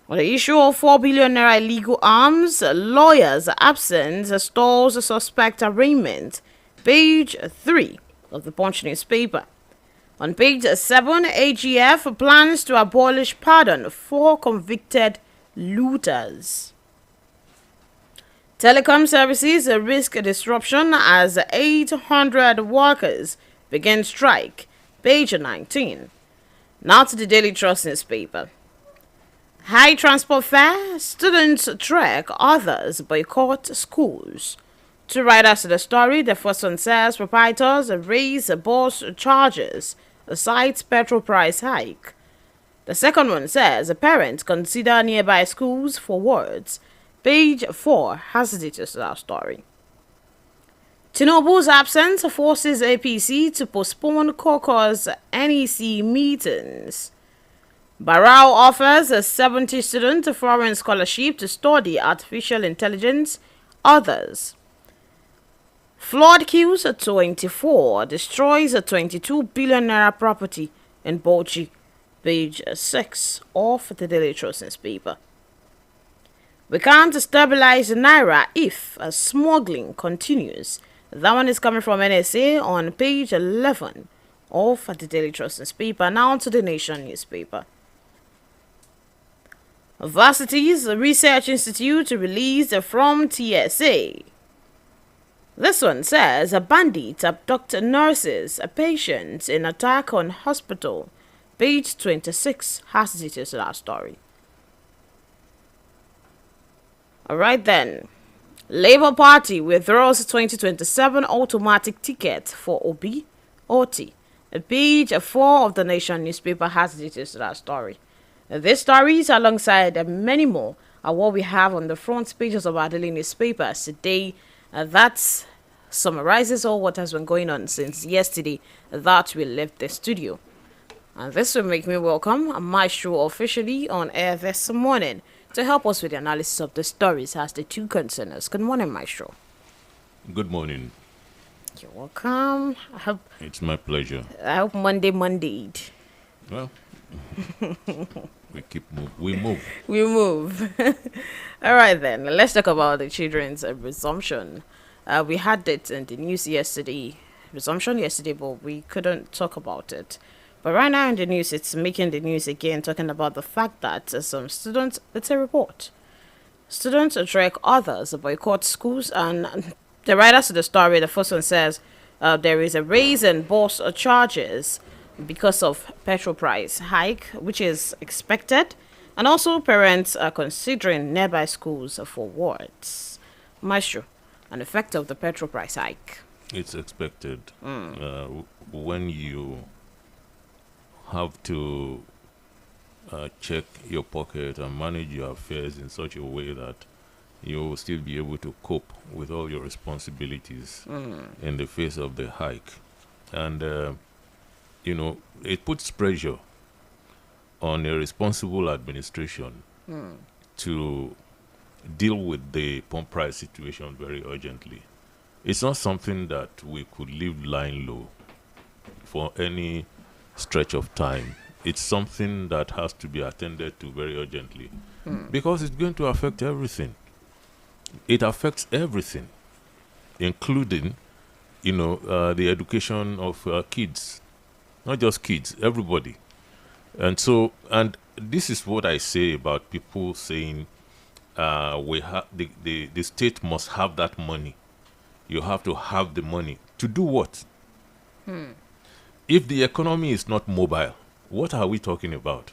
On the issue of 4 billion naira illegal arms, lawyers' absence stalls suspect arraignment. Page 3 of the Punch newspaper. On page 7, AGF plans to abolish pardon for convicted looters. Telecom services risk disruption as 800 workers begin strike. Page 19. Now to the Daily Trust newspaper. High transport fare, students trek, others boycott schools. Two writers to the story. The first one says proprietors raise bus charges, cites petrol price hike. The second one says parents consider nearby schools for wards. Page 4 has the details of our story. Tinubu's absence forces APC to postpone caucus NEC meetings. Barao offers a 70-student foreign scholarship to study artificial intelligence. Others. Flood kills 24, destroys a 22 billion naira property in Bauchi. Page 6 of the Daily Trust newspaper. We can't stabilize naira if smuggling continues. That one is coming from NSA on page 11 of the Daily Trust newspaper. Now to the Nation newspaper. Varsities Research Institute released from TSA. This one says a bandit abducted nurses, patients in attack on hospital. Page 26 has details of our story. Alright then. Labour Party withdraws 2027 automatic ticket for Obi Oti. Page 4 of the Nation newspaper has details of our story. These stories, alongside many more, are what we have on the front pages of our daily newspapers today. That summarizes all what has been going on since yesterday that we left the studio. And this will make me welcome Maestro officially on air this morning to help us with the analysis of the stories as the two concern us. Good morning, Maestro. Good morning. You're welcome. It's my pleasure. I hope Monday'd. Well, we move. We move. All right, then. Let's talk about the children's resumption. We had it in the news yesterday. Resumption yesterday, but we couldn't talk about it. But right now in the news, it's making the news again, talking about the fact that some students, it's a report. Students trek, others boycott schools, and the writers of the story, the first one says there is a raise in bus charges because of petrol price hike, which is expected, and also parents are considering nearby schools for wards. Maestro, an effect of the petrol price hike. It's expected. When you have to check your pocket and manage your affairs in such a way that you will still be able to cope with all your responsibilities in the face of the hike. And, it puts pressure on a responsible administration to deal with the pump price situation very urgently. It's not something that we could leave lying low for any stretch of time. It's something that has to be attended to very urgently because it's going to affect everything. It affects everything, including, the education of kids. Not just kids, everybody. And this is what I say about people saying the state must have that money. You have to have the money. To do what? If the economy is not mobile, what are we talking about?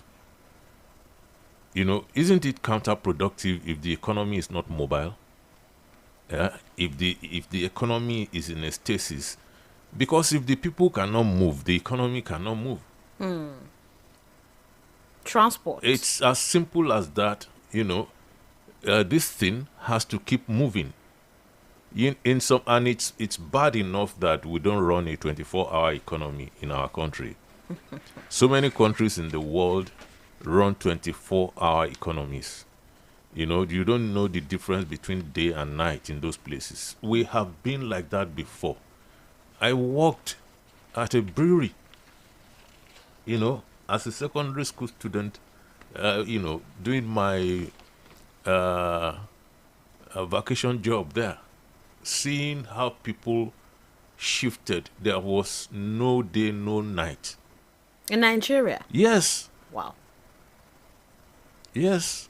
Isn't it counterproductive if the economy is not mobile? If the economy is in a stasis, because if the people cannot move, the economy cannot move. Transport. It's as simple as that. This thing has to keep moving. And it's bad enough that we don't run a 24-hour economy in our country. So many countries in the world run 24-hour economies. You don't know the difference between day and night in those places. We have been like that before. I worked at a brewery, as a secondary school student doing my uh, vacation job there, seeing how people shifted. There was no day, no night. In Nigeria? Yes, Wow. yes.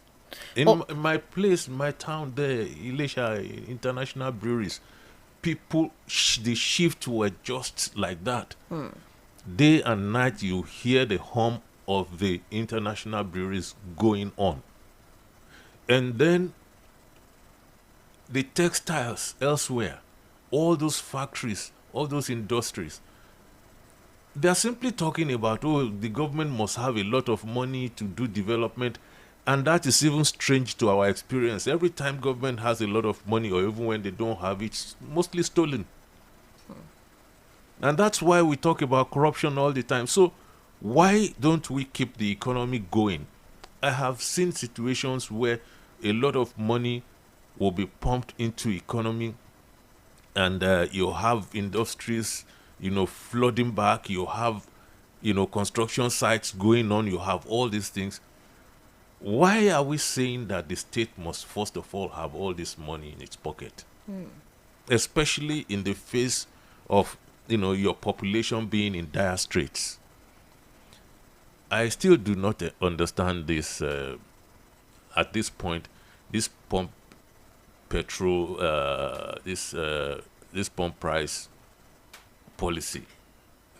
Oh, In my place, my town there, Ilesha International Breweries, people, the shift were just like that. Day and night, you hear the hum of the international breweries going on. And then the textiles elsewhere, all those factories, all those industries, they are simply talking about, oh, the government must have a lot of money to do development. And that is even strange to our experience. Every time government has a lot of money, or even when they don't have it, it's mostly stolen. And that's why we talk about corruption all the time. So why don't we keep the economy going? I have seen situations where a lot of money will be pumped into economy, and you have industries, flooding back. You have, construction sites going on. You have all these things. Why are we saying that the state must first of all have all this money in its pocket? Especially in the face of, your population being in dire straits. I still do not understand this at this point. This pump petrol, this pump price policy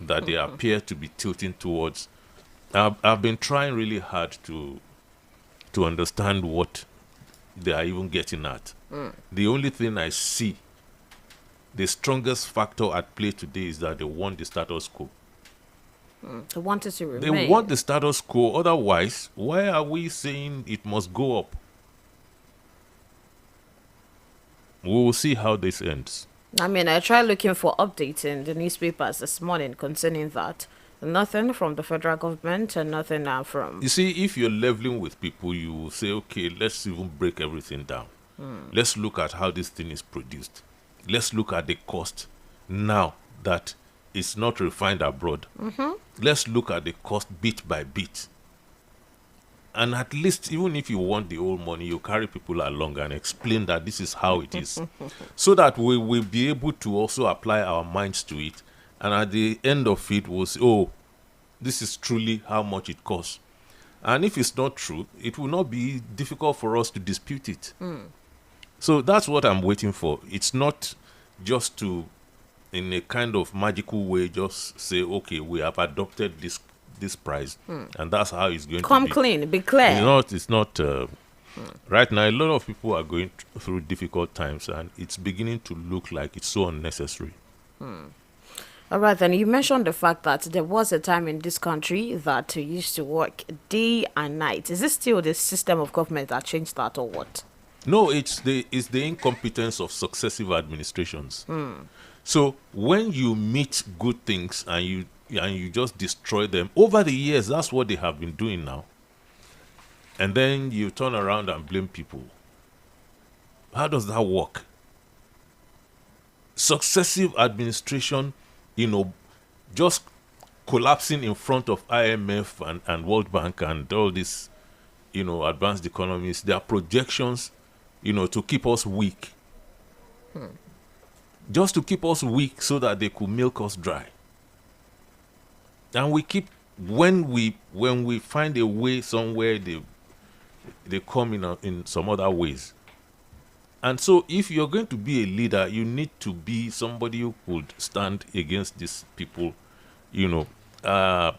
that they appear to be tilting towards. I've been trying really hard to understand what they are even getting at. The only thing I see, the strongest factor at play today, is that they want the status quo. they want it to They remain. want the status quo. Otherwise, why are we saying it must go up? We will see how this ends. I mean, I tried looking for updates in the newspapers this morning concerning that. Nothing from the federal government and nothing from. You see, if you're leveling with people, you will say, okay, let's even break everything down. Let's look at how this thing is produced. Let's look at the cost now that it's not refined abroad. Let's look at the cost bit by bit. And at least, even if you want the old money, you carry people along and explain that this is how it is. So that we will be able to also apply our minds to it. And at the end of it, we'll say, oh, this is truly how much it costs. And if it's not true, it will not be difficult for us to dispute it. So that's what I'm waiting for. It's not just to, in a kind of magical way, just say, okay, we have adopted this price, and that's how it's going Come to be. clean, be clear. It's not. Right now, a lot of people are going through difficult times, and it's beginning to look like it's so unnecessary. All right, then you mentioned the fact that there was a time in this country that you used to work day and night. Is this still the system of government that changed that, or what? No, it's the incompetence of successive administrations. So when you meet good things and you just destroy them over the years, that's what they have been doing now. And then you turn around and blame people. How does that work? Successive administration, just collapsing in front of IMF and World Bank and all these, advanced economies, their projections, to keep us weak. Just to keep us weak so that they could milk us dry. And we keep, when we find a way somewhere, they come in some other ways. And so if you're going to be a leader, you need to be somebody who could stand against these people, at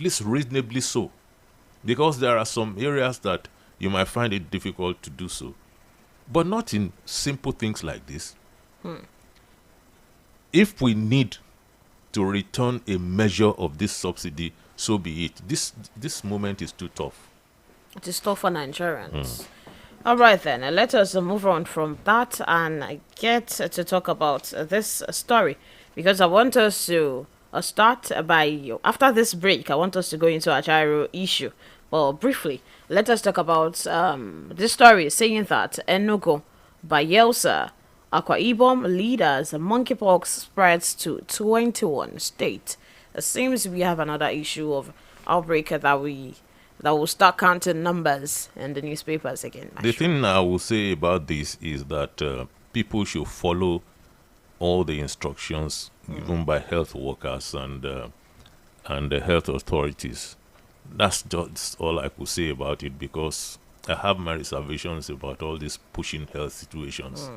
least reasonably so. Because there are some areas that you might find it difficult to do so. But not in simple things like this. If we need to return a measure of this subsidy, so be it. This moment is too tough. It is tough for Nigerians. All right, then. Let us move on from that and get to talk about this story. Because I want us to start by, after this break, I want us to go into a gyro issue. Well, briefly, let us talk about this story saying that Enugu, Bayelsa, Akwa Ibom leaders, monkeypox spreads to 21 states. It seems we have another issue of outbreak that that will start counting numbers in the newspapers again. The thing I will say about this is that people should follow all the instructions given by health workers and the health authorities. That's just all I could say about it, because I have my reservations about all these pushing health situations.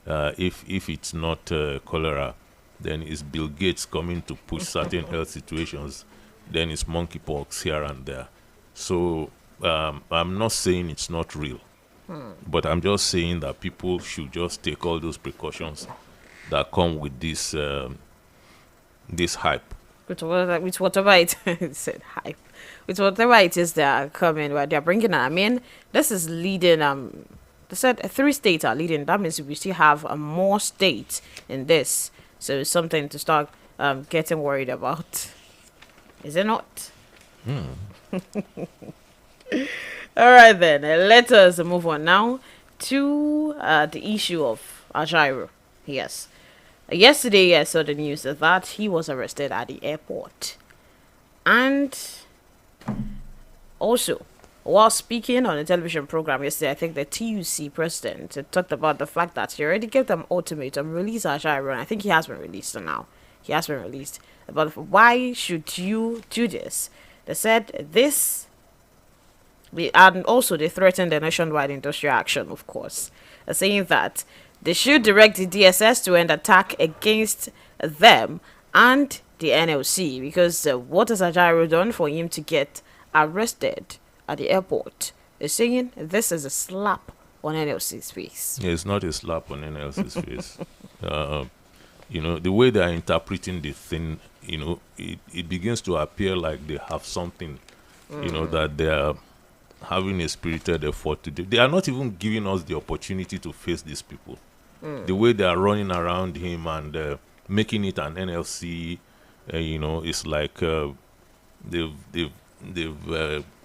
If it's not cholera, then it's Bill Gates coming to push certain health situations. Then it's monkeypox here and there. So I'm not saying it's not real, but I'm just saying that people should just take all those precautions that come with this this hype. With whatever it said hype, with whatever it is they are coming, where they're bringing. I mean, this is leading. They said 3 states are leading. That means we still have more states in this, so it's something to start getting worried about. Is it not? All right then. Let us move on now to the issue of Ajaero. Yes. Yesterday, I saw the news that he was arrested at the airport. And also, while speaking on a television program yesterday, I think the TUC president talked about the fact that he already gave them ultimatum, release Ajaero, and I think he has been released now. He has been released. But why should you do this? They said this, and also they threatened a nationwide industrial action, of course, saying that they should direct the DSS to end attack against them and the NLC, because what has Ajaero done for him to get arrested at the airport? They're saying this is a slap on NLC's face. Yeah, it's not a slap on NLC's face. The way they are interpreting the thing, it begins to appear like they have something, that they are having a spirited effort to do. They are not even giving us the opportunity to face these people. The way they are running around him and making it an NLC, it's like they've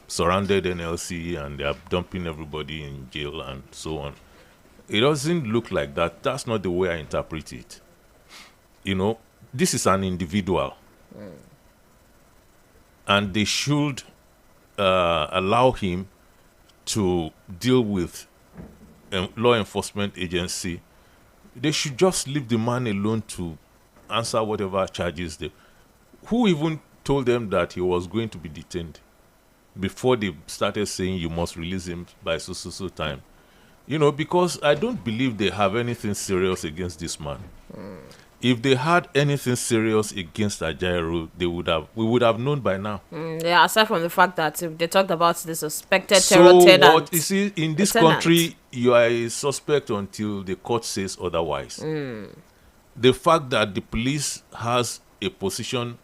surrounded NLC and they are dumping everybody in jail and so on. It doesn't look like that. That's not the way I interpret it. This is an individual, and they should allow him to deal with law enforcement agency. They should just leave the man alone to answer whatever charges they. Who even told them that he was going to be detained before they started saying you must release him by so time? Because I don't believe they have anything serious against this man. If they had anything serious against Ajaero, we would have known by now. Yeah, aside from the fact that they talked about the suspected terror tenant. So what you see, in this country, you are a suspect until the court says otherwise. The fact that the police has a position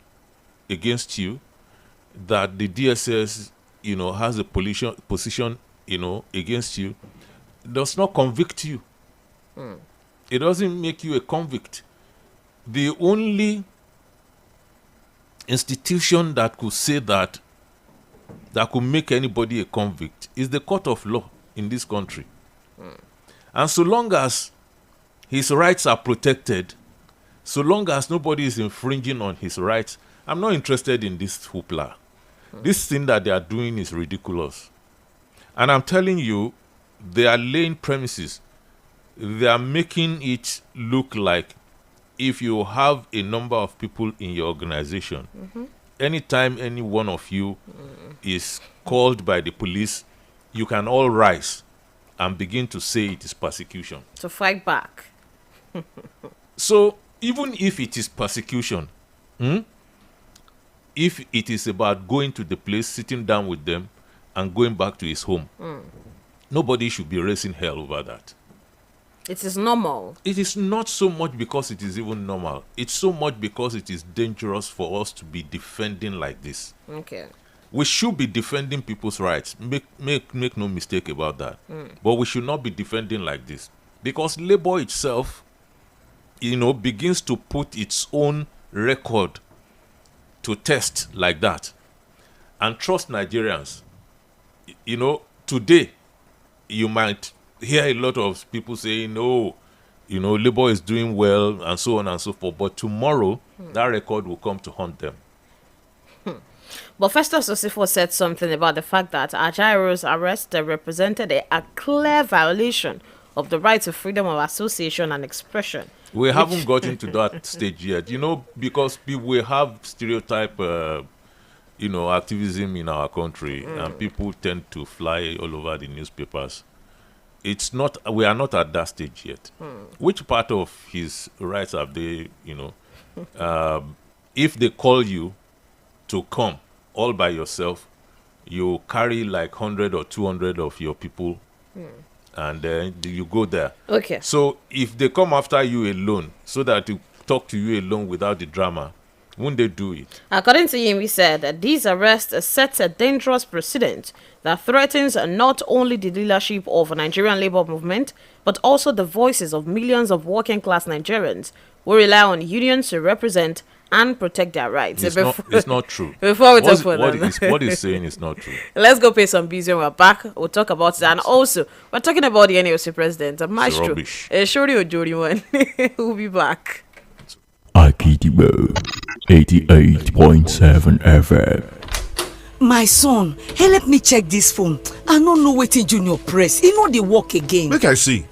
against you, that the DSS, has a position, against you, does not convict you. It doesn't make you a convict. The only institution that could say that could make anybody a convict is the court of law in this country. And so long as his rights are protected, so long as nobody is infringing on his rights, I'm not interested in this hoopla. This thing that they are doing is ridiculous. And I'm telling you, they are laying premises. They are making it look like if you have a number of people in your organization, anytime any one of you is called by the police, you can all rise and begin to say it is persecution. To fight back. So even if it is persecution, if it is about going to the place, sitting down with them, and going back to his home, nobody should be raising hell over that. It is normal. It is not so much because it is even normal. It's so much because it is dangerous for us to be defending like this. Okay. We should be defending people's rights. Make no mistake about that. But we should not be defending like this. Because labor itself, begins to put its own record to test like that. And trust Nigerians. Today, you might hear a lot of people saying, no, labor is doing well and so on and so forth. But tomorrow, that record will come to haunt them. But Festus Osifo said something about the fact that Ajairo's arrest represented a clear violation of the right to freedom of association and expression. We haven't gotten to that stage yet, because we have stereotype, activism in our country, and people tend to fly all over the newspapers. We are not at that stage yet. Which part of his rights have they, if they call you to come all by yourself, you carry like 100 or 200 of your people, and then you go there. Okay. So if they come after you alone, so that to talk to you alone without the drama, won't they do it? According to him, he said that these arrests sets a dangerous precedent that threatens not only the leadership of the Nigerian labor movement, but also the voices of millions of working-class Nigerians who rely on unions to represent and protect their rights. It's not true. Before we talk about what he's saying is not true. Let's go pay some bills when we're back. We'll talk about that. And also, we're talking about the NLC president, Maestro. Shori Ojori one. We'll be back. Akidibo 88.7 FM. My son, help me check this phone. I don't know wetin Junior press. E no dey work again. Make I see.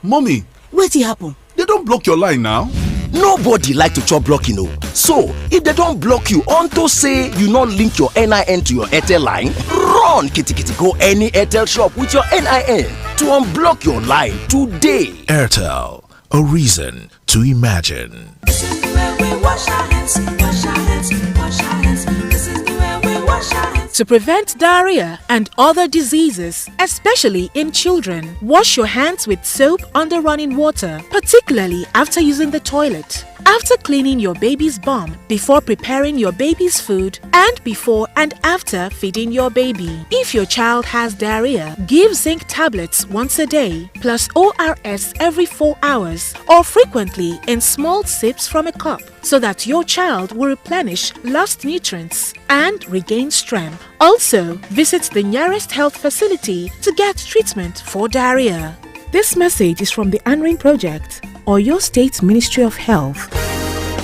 Mommy. Wetin happen? They don't block your line now. Nobody like to chop blocking, So, if they don't block you unto say you not link your NIN to your Airtel line, run kitty go any Airtel shop with your NIN to unblock your line today. Airtel, a reason to imagine. This is the way we wash our hands, wash our hands, wash our hands. This is the way we wash our hands. To prevent diarrhea and other diseases, especially in children, wash your hands with soap under running water, particularly after using the toilet. After cleaning your baby's bum, before preparing your baby's food, and before and after feeding your baby. If your child has diarrhea, give zinc tablets once a day, plus ORS every 4 hours, or frequently in small sips from a cup, so that your child will replenish lost nutrients and regain strength. Also, visit the nearest health facility to get treatment for diarrhea. This message is from the ANRIN Project, or your State Ministry of Health.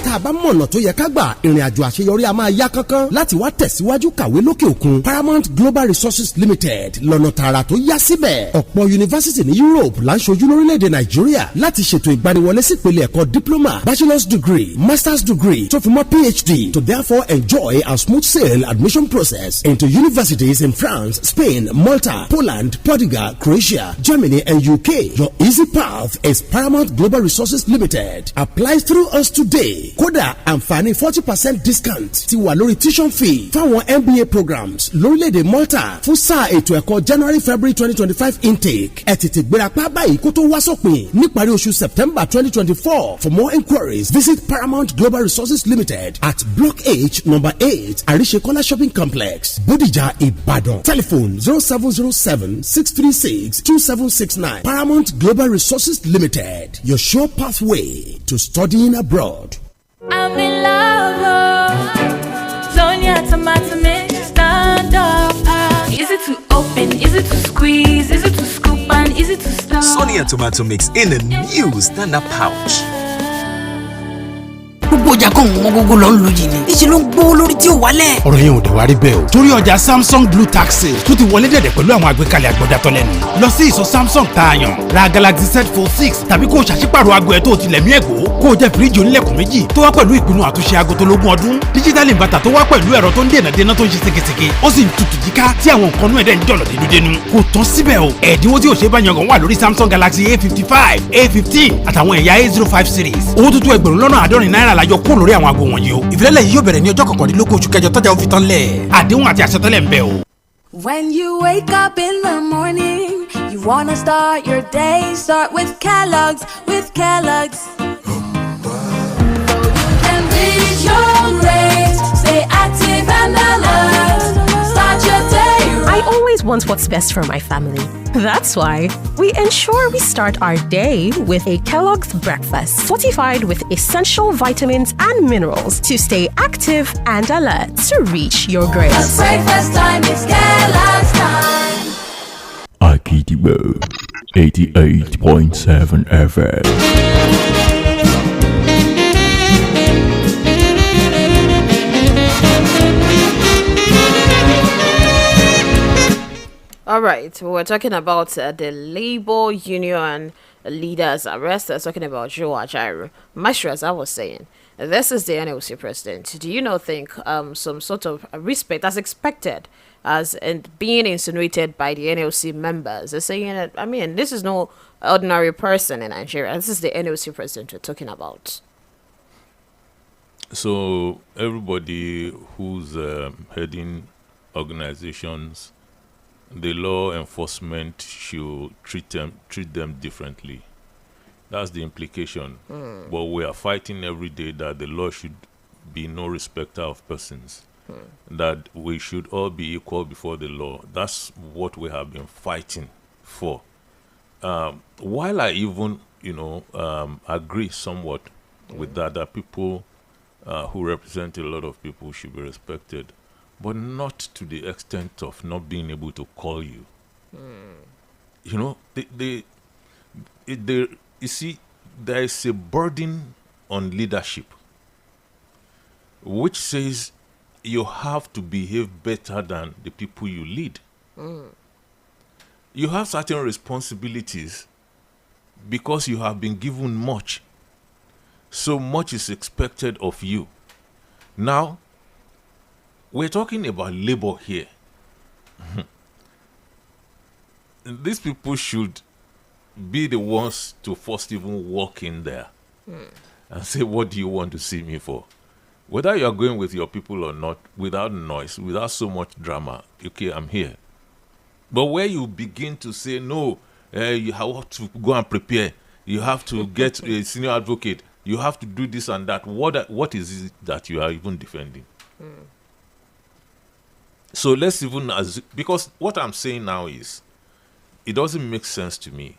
tá a bá mọ̀nà tó yẹ ká gbà ìrìn àjò àṣeyọrí a máa yá kánkán láti wá tẹ̀síwájú kàwé lókè òkun. Paramount Global Resources Limited lọ́nà tààrà tó yá síbẹ̀. ọ̀pọ̀ yunifásitì ní Europe là ń ṣojú lórílẹ̀‐èdè Nàìjíríà láti ṣètò ìgbaniwọlé sí ìpele ẹ̀kọ́ diploma, bachelor's degree, master's degree tó fi mọ́ PhD to therefore enjoy a smooth sail admission process into universities in France, Spain, Malta, Poland, Portugal, Croatia, Germany and UK. Your easy path is Paramount Global Resources Limited. Apply through us today. Kódà àǹfààní 40% discount ti wà lórí tuition fee fáwọn MBA programs lórílẹ̀‐èdè Malta fún sáà ètò ẹ̀kọ́ January-February 2025 intake. Ẹ tètè gbérapá báyìí kó tó wá sópin níparí oṣù September 2024. For more inquiries, visit Paramount Global Resources Limited at Block H, number 8, Arishekola Shopping Complex, Bodija, Ibadan. Telephone 0707-636-2769. Paramount Global Resources Limited. Your sure pathway to studying abroad. I'm in love, Sonia tomato mix, stand up. Easy to open, easy to squeeze, easy to scoop and easy to stir. Sonia tomato mix in a new stand-up pouch. gbogbo ọjà kan wọn gbogbo lọ ń lu yìí ni ìṣe ló ń gbówó lórí tí ò wálẹ̀. ọ̀rọ̀ yẹn ò dé wá rí bẹ́ẹ̀ o torí ọjà Samsung Blue Taxi tó ti wọlé dẹ̀dẹ̀ pẹ̀lú àwọn àgbékalẹ̀ àgbọ̀dàtọ̀ lẹ́nu lọ sí ìsọ̀ Samsung tààyàn ra Galaxy Z Fold 6 tàbí kó o ṣàṣípàrọ̀ aago ẹ̀ tó ti lẹ̀mí ẹ̀gbọ́ kó o jẹ́ fíríjì onílẹ̀kùn méjì tó wá pẹ̀lú ìpinnu àtúnṣe aago tó lógún ọdún digital inverter tó wá pẹ̀lú ẹ̀rọ tó ń dènà dènà tó ń ṣe ségesège ó sì ń tutù yíká tí àwọn nǹkan náà dẹ̀ ń jọ̀lọ̀ dénúdénú kò tán síbẹ̀ o ẹ̀dínwó tí ò ṣe é bá yangàn wà lórí Samsung Galaxy A55 A15 àtàwọn ẹ̀yà A05 series owó tuntun $70 lájọ kó lórí àwọn aago wọ̀nyí o ìfilọ́lẹ̀ yìí yóò bẹ̀rẹ̀ ní ọjọ́ kọkàndínlógún oṣù kẹjọ tọ́jà ó fi tán lẹ̀ àdéhùn àti àṣetọ́lẹ̀ ń bẹ o. When you wake up in the morning, you wanna start your day, start with Kellogg's, with Kellogg's. So you can beat your days, stay active and alert, start your day right. I always want what's best for my family. That's why we ensure we start our day with a Kellogg's breakfast, fortified with essential vitamins and minerals to stay active and alert to reach your goals. Cause breakfast time is Kellogg's time. Akidibo 88.7 FM. All right, we're talking about the labor union leaders arrest. We're talking about Joe Ajaero. Maestro, as I was saying, this is the NLC president. Do you not think some sort of respect as expected as and being insinuated by the NLC members? They're saying that, I mean, this is no ordinary person in Nigeria. This is the NLC president we're talking about. So everybody who's heading organizations, the law enforcement should treat them differently. That's the implication. But we are fighting every day that the law should be no respecter of persons. That we should all be equal before the law. That's what we have been fighting for. While I even, agree somewhat with that people who represent a lot of people should be respected, but not to the extent of not being able to call you. You see, there is a burden on leadership which says you have to behave better than the people you lead. You have certain responsibilities because you have been given much. So much is expected of you. Now, we're talking about labor here. These people should be the ones to first even walk in there and say, what do you want to see me for? Whether you are going with your people or not, without noise, without so much drama, okay, I'm here. But where you begin to say, no, you have to go and prepare, you have to get a senior advocate, you have to do this and that, what is it that you are even defending? So let's even, because what I'm saying now is, it doesn't make sense to me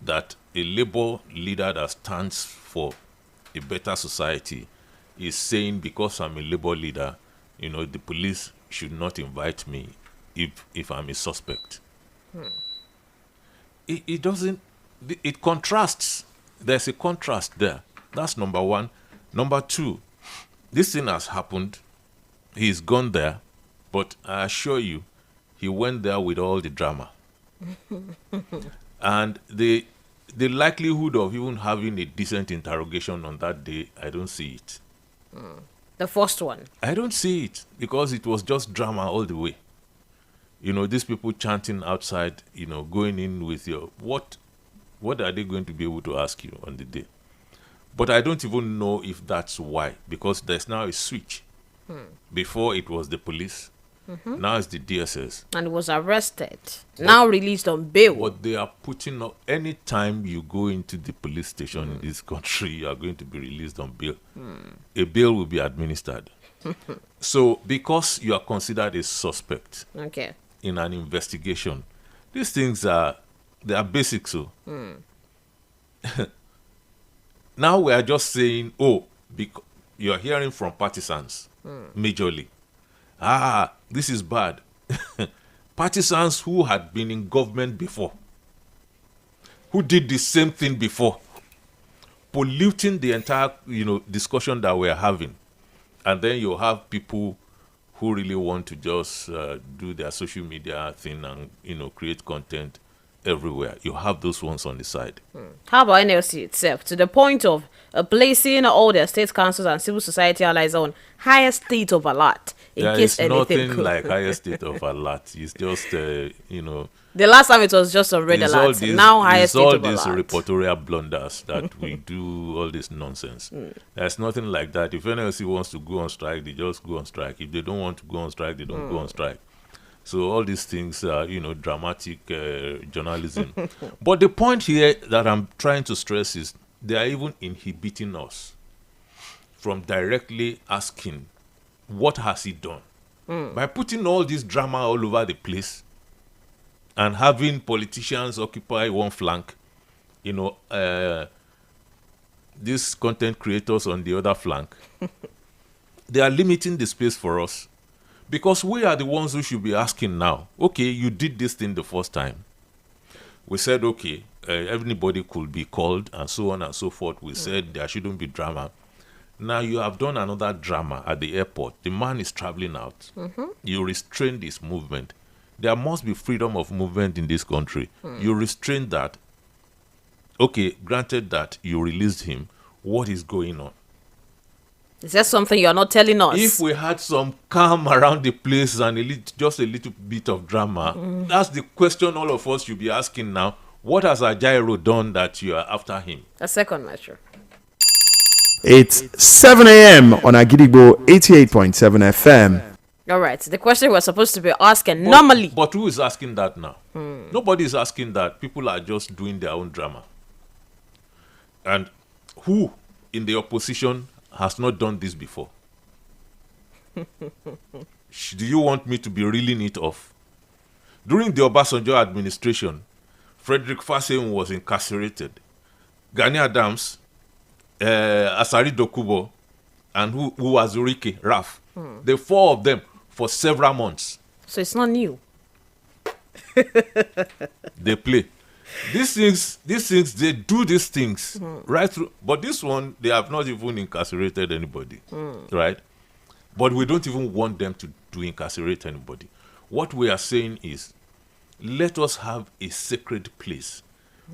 that a labor leader that stands for a better society is saying, because I'm a labor leader, the police should not invite me if I'm a suspect. It doesn't, it contrasts. There's a contrast there. That's number one. Number two, this thing has happened. He's gone there, but I assure you, he went there with all the drama. And the likelihood of even having a decent interrogation on that day, I don't see it. The first one. I don't see it because it was just drama all the way. These people chanting outside, going in with your... What are they going to be able to ask you on the day? But I don't even know if that's why, because there's now a switch. Before it was the police, now it's the DSS. And was arrested, now released on bail. What they are putting up, anytime you go into the police station in this country, you are going to be released on bail. A bail will be administered. So, because you are considered a suspect in an investigation, these things they are basic. So now we are just saying, because you are hearing from partisans majorly. This is bad. Partisans who had been in government before, who did the same thing before, polluting the entire discussion that we're having. And then you have people who really want to just do their social media thing and create content everywhere. You have those ones on the side. How about NLC itself, to the point of placing all their state councils and civil society allies on higher state of alert in case anything? There's nothing like higher state of alert. It's just the last time it was just a red alert. Now higher state of alert. It's all these reportorial blunders that we do all this nonsense. There's nothing like that. If NLC wants to go on strike, they just go on strike. If they don't want to go on strike, they don't go on strike. So all these things are, dramatic journalism. But the point here that I'm trying to stress is they are even inhibiting us from directly asking, what has he done? By putting all this drama all over the place and having politicians occupy one flank, these content creators on the other flank, they are limiting the space for us. Because we are the ones who should be asking now, okay, you did this thing the first time. We said, okay, everybody could be called and so on and so forth. We said there shouldn't be drama. Now you have done another drama at the airport. The man is traveling out. You restrained his movement. there must be freedom of movement in this country. You restrain that. Okay, granted that you released him, what is going on? Is there something you're not telling us? If we had some calm around the place and just a little bit of drama, that's the question all of us should be asking now. What has Ajaero done that you are after him? A second measure. It's 7 a.m. on Agidigbo 88.7 FM. All right. The question we're supposed to be asking normally. But who is asking that now? Nobody is asking that. People are just doing their own drama. And who in the opposition has not done this before? Do you want me to be reeling it off? During the Obasanjo administration, Frederick Faseyi was incarcerated. Gani Adams, Asari Dokubo, and who was Urike, Raf. The four of them for several months. So it's not new. They play. These things, they do these things right through. But this one, they have not even incarcerated anybody, right? But we don't even want them to incarcerate anybody. What we are saying is, let us have a sacred place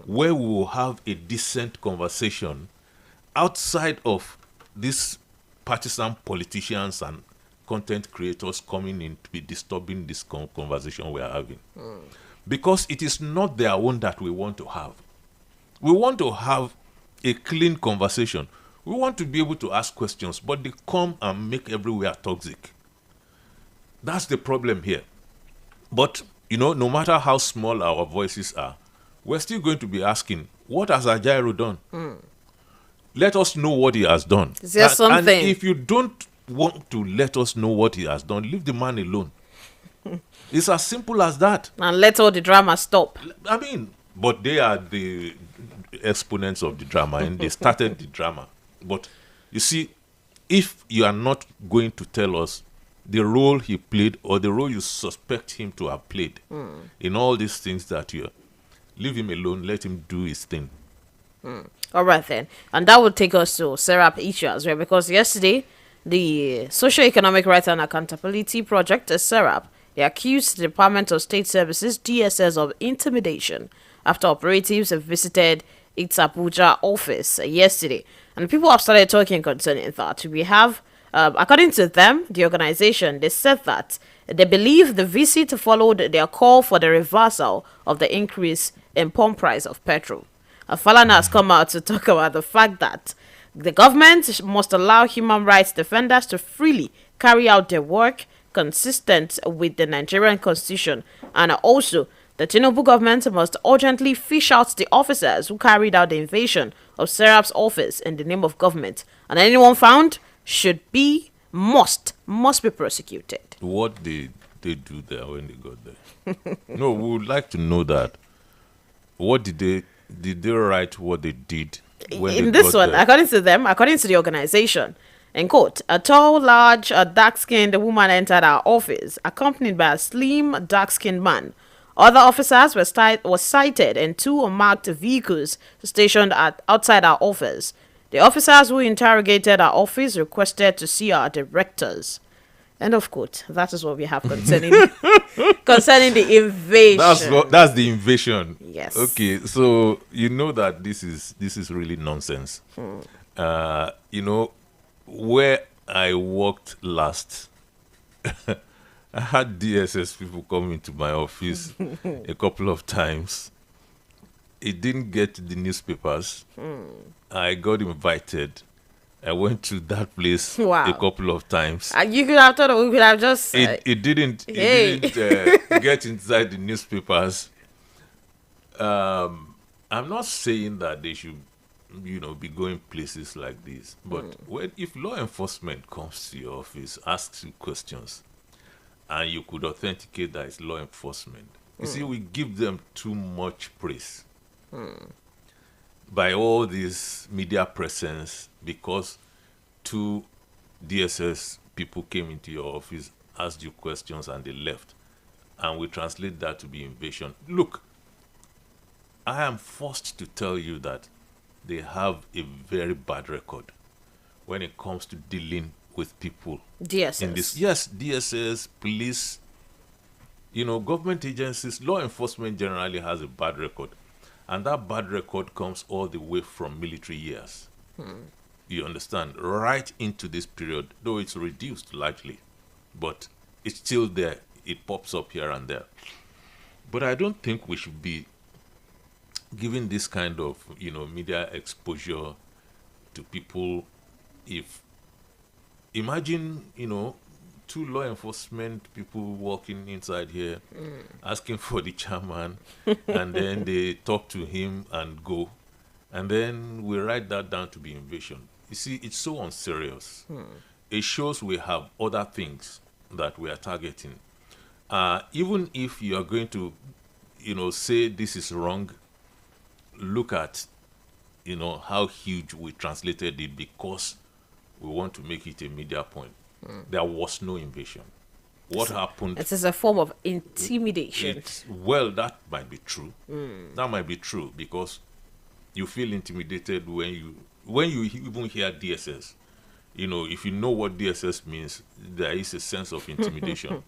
where we will have a decent conversation outside of these partisan politicians and content creators coming in to be disturbing this conversation we are having. Because it is not their own that we want to have. We want to have a clean conversation. We want to be able to ask questions, but they come and make everywhere toxic. That's the problem here. But, no matter how small our voices are, we're still going to be asking, what has Ajaero done? Let us know what he has done. Is there something? And if you don't want to let us know what he has done, leave the man alone. It's as simple as that. And let all the drama stop. I mean, but they are the exponents of the drama and they started the drama. But you see, if you are not going to tell us the role he played or the role you suspect him to have played in all these things that you leave him alone, let him do his thing. All right then. And that would take us to Serap issue as well, because yesterday the Socio-Economic Rights and Accountability Project, Serap, they accused the Department of State Services, DSS, of intimidation after operatives have visited its Abuja office yesterday. And people have started talking concerning that. We have, according to them, the organization, they said that they believe the visit followed their call for the reversal of the increase in pump price of petrol. Falana has come out to talk about the fact that the government must allow human rights defenders to freely carry out their work consistent with the Nigerian constitution, and also the Tinubu government must urgently fish out the officers who carried out the invasion of Serap's office in the name of government, and anyone found must be prosecuted. What did they do there when they got there? No, we would like to know that. What did they write what they did when in they this got one, there? according to them, according to the organization, in quote, a tall, large, dark-skinned woman entered our office, accompanied by a slim, dark-skinned man. Other officers were sighted in two unmarked vehicles stationed outside our office. The officers who interrogated our office requested to see our directors. End of quote. That is what we have concerning the invasion. That's the invasion. Yes. Okay, so you know that this is really nonsense. Where I worked last, I had DSS people come into my office a couple of times. It didn't get to the newspapers. I got invited. I went to that place a couple of times. You could have thought we could have just. It didn't get inside the newspapers. I'm not saying that they should, be going places like this. But if law enforcement comes to your office, asks you questions, and you could authenticate that it's law enforcement, you see, we give them too much praise by all this media presence, because two DSS people came into your office, asked you questions, and they left. And we translate that to be invasion. Look, I am forced to tell you that they have a very bad record when it comes to dealing with people. DSS. In this, yes, DSS, police, government agencies, law enforcement generally has a bad record. And that bad record comes all the way from military years. You understand? Right into this period, though it's reduced largely. But it's still there. It pops up here and there. But I don't think we should be giving this kind of, media exposure to people. If imagine, two law enforcement people walking inside here asking for the chairman, and then they talk to him and go, and then we write that down to be invasion. You see, it's so unserious. It shows we have other things that we are targeting. Even if you are going to, say this is wrong, look at, how huge we translated it because we want to make it a media point. There was no invasion. What happened? It is a form of intimidation. Well, that might be true. That might be true because you feel intimidated when you even hear DSS. If you know what DSS means, there is a sense of intimidation.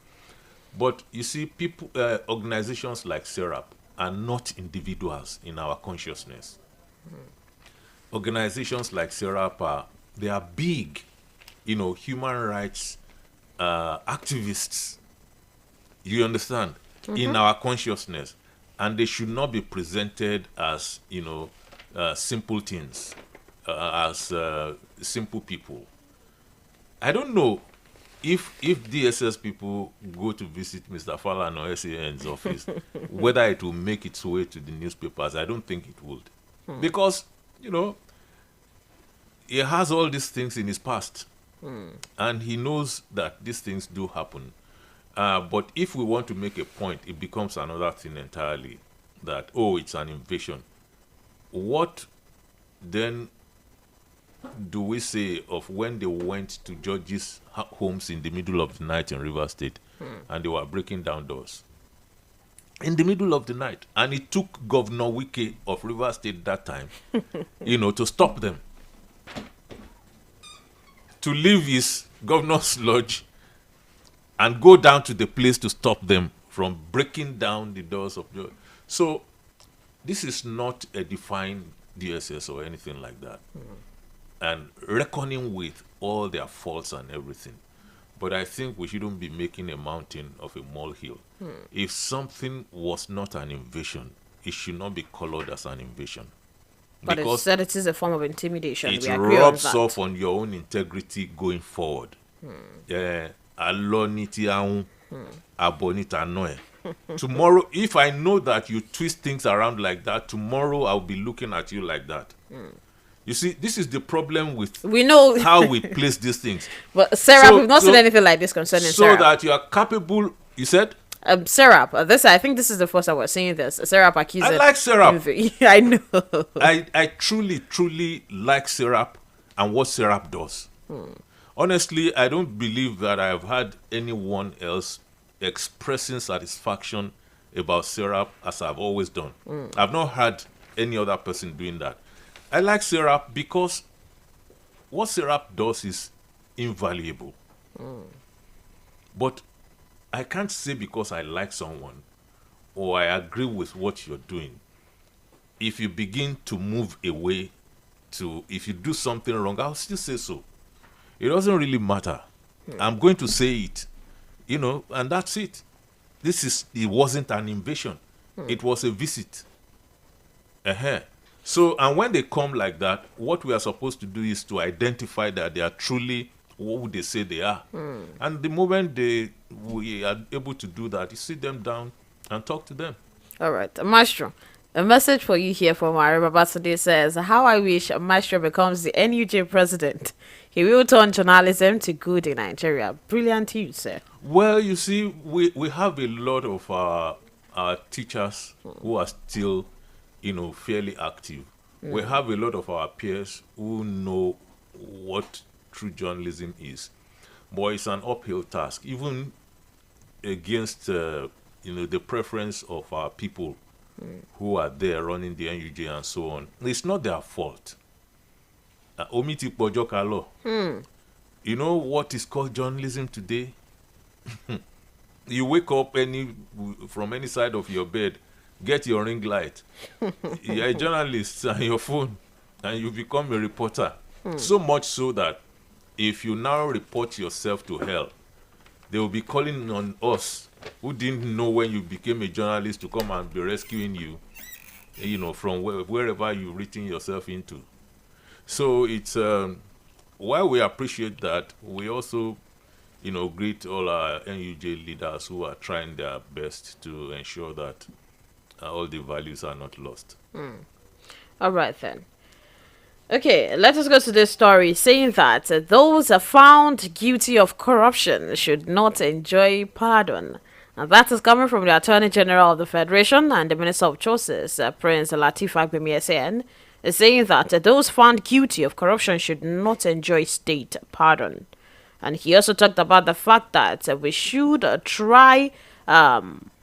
But you see, people, organizations like SERAP are not individuals in our consciousness. Organizations like SERAP they are big, human rights activists. You understand? In our consciousness, and they should not be presented as simpletons, as simple people. I don't know if DSS people go to visit Mr. Fallon or SAN's office, whether it will make its way to the newspapers. I don't think it would, because he has all these things in his past, and he knows that these things do happen. But if we want to make a point, it becomes another thing entirely. That it's an invasion. What then do we say of when they went to judges' homes in the middle of the night in Rivers State, and they were breaking down doors in the middle of the night, and it took Governor Wike of Rivers State that time, to stop them, to leave his governor's lodge and go down to the place to stop them from breaking down the doors of judges. So this is not a defined DSS or anything like that. And reckoning with all their faults and everything. But I think we shouldn't be making a mountain of a molehill. If something was not an invasion, it should not be colored as an invasion. But because it is a form of intimidation. It we agree rubs on that. off on your own integrity going forward. Tomorrow, if I know that you twist things around like that, tomorrow I'll be looking at you like that. You see, this is the problem with how we place these things. But Sarah, we've not said anything like this concerning Sarah. So that you are capable, you said? Sarah, I think this is the first time we're seeing this. Sarah accused. I like Sarah. I know. I truly like Sarah and what Sarah does. Honestly, I don't believe that I have had anyone else expressing satisfaction about Sarah as I've always done. I've not had any other person doing that. I like Sarah because what Sarah does is invaluable. But I can't say because I like someone or I agree with what you're doing. If you begin to move away if you do something wrong, I'll still say so. It doesn't really matter. I'm going to say it, and that's it. It wasn't an invasion. It was a visit. So, and when they come like that, what we are supposed to do is to identify that they are truly what would they say they are. And the moment we are able to do that, you sit them down and talk to them. All right. Maestro, a message for you here from Ariba Batsade says, how I wish Maestro becomes the NUJ president. He will turn journalism to good in Nigeria. Brilliant you, sir. Well, you see, we have a lot of our teachers who are still, fairly active. We have a lot of our peers who know what true journalism is. But it's an uphill task, even against, the preference of our people who are there running the NUJ and so on. It's not their fault. Omiti Pojokalo. You know what is called journalism today? You wake up from any side of your bed, get your ring light. You're a journalist and your phone, and you become a reporter. So much so that if you now report yourself to hell, they will be calling on us who didn't know when you became a journalist to come and be rescuing you, from wherever you've written yourself into. So it's while we appreciate that, we also, greet all our NUJ leaders who are trying their best to ensure that all the values are not lost. All right then. Okay, let us go to this story saying that those found guilty of corruption should not enjoy pardon. And that is coming from the Attorney General of the Federation and the Minister of Justice, Prince Lateef Agbemi, is saying that those found guilty of corruption should not enjoy state pardon. And he also talked about the fact that we should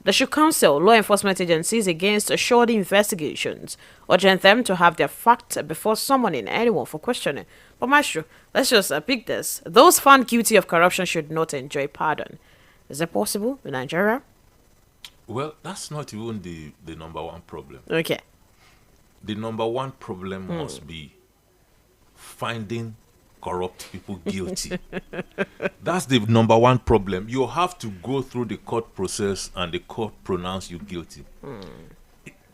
they should counsel law enforcement agencies against shoddy investigations, urging them to have their facts before summoning anyone for questioning. But Maestro, let's just pick this. Those found guilty of corruption should not enjoy pardon. Is it possible in Nigeria? Well, that's not even the number one problem. Okay. The number one problem must be finding corrupt people guilty. That's the number one problem. You have to go through the court process and the court pronounce you guilty.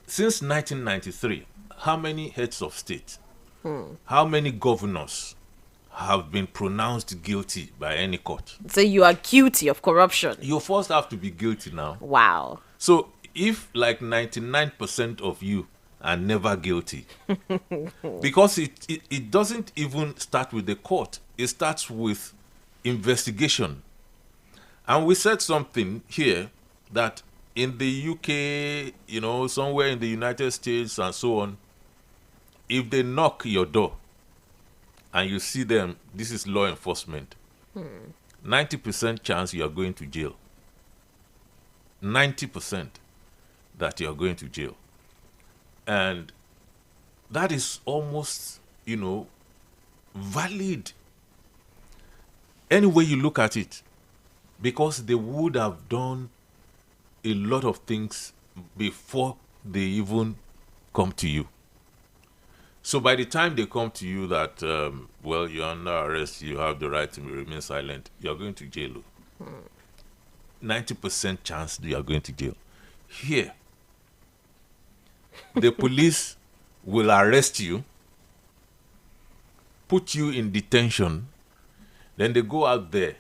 Since 1993, how many heads of state, how many governors have been pronounced guilty by any court? So you are guilty of corruption. You first have to be guilty now. Wow. So if like 99% of you are never guilty, because it doesn't even start with the court. It starts with investigation. And we said something here that in the UK, somewhere in the United States and so on, if they knock your door and you see them, this is law enforcement, 90% chance you are going to jail. 90% that you are going to jail. And that is almost, valid any way you look at it, because they would have done a lot of things before they even come to you. So by the time they come to you that, you're under arrest, you have the right to remain silent, you're going to jail. 90% chance you are going to jail. Here, the police will arrest you, put you in detention, then they go out there,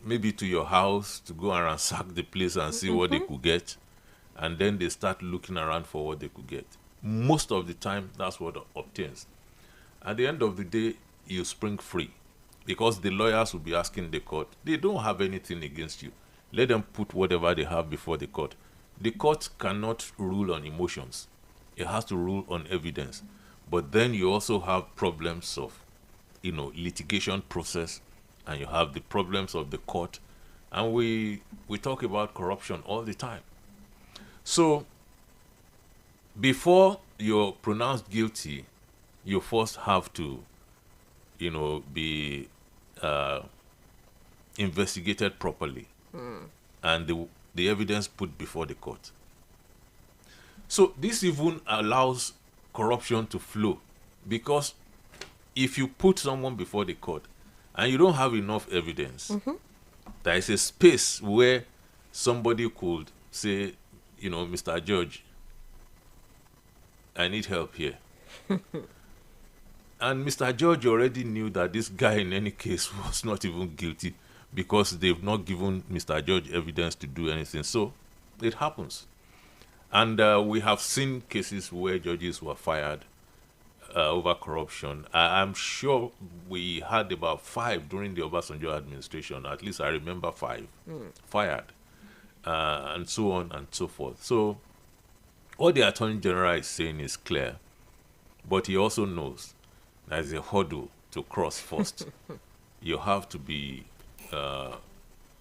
maybe to your house, to go and ransack the place and see what they could get, and then they start looking around for what they could get. Most of the time, that's what obtains. At the end of the day, you spring free, because the lawyers will be asking the court, they don't have anything against you. Let them put whatever they have before the court. The court cannot rule on emotions. It has to rule on evidence. But then you also have problems of, litigation process, and you have the problems of the court. And we talk about corruption all the time. So before you're pronounced guilty, you first have to, be investigated properly. And the evidence put before the court. So this even allows corruption to flow, because if you put someone before the court and you don't have enough evidence, there is a space where somebody could say, Mr. Judge, I need help here. And Mr. Judge already knew that this guy in any case was not even guilty, because they've not given Mr. Judge evidence to do anything. So it happens. And we have seen cases where judges were fired over corruption. I'm sure we had about 5 during the Obasanjo administration. At least I remember 5 fired, and so on and so forth. So what the Attorney General is saying is clear, but he also knows there's a hurdle to cross first. You have to be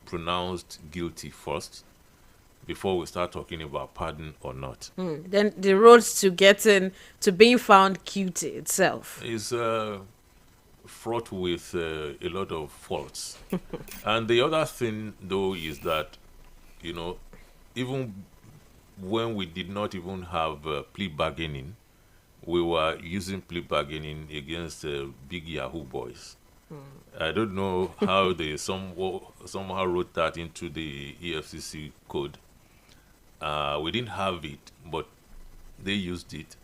pronounced guilty first before we start talking about pardon or not. Then the roads to getting to being found guilty itself is fraught with a lot of faults. And the other thing, though, is that even when we did not even have plea bargaining, we were using plea bargaining against big Yahoo boys. I don't know how they somehow wrote that into the EFCC code. We didn't have it, but they used it.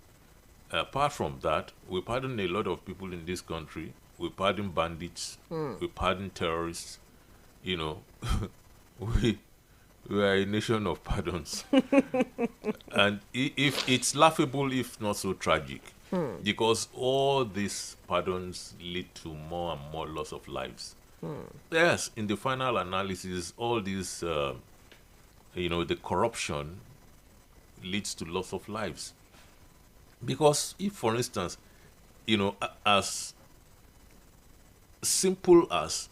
Apart from that, we pardon a lot of people in this country. We pardon bandits. We pardon terrorists. We are a nation of pardons. And if it's laughable, if not so tragic, because all these pardons lead to more and more loss of lives. Yes, in the final analysis, all these, the corruption leads to loss of lives. Because if, for instance, as simple as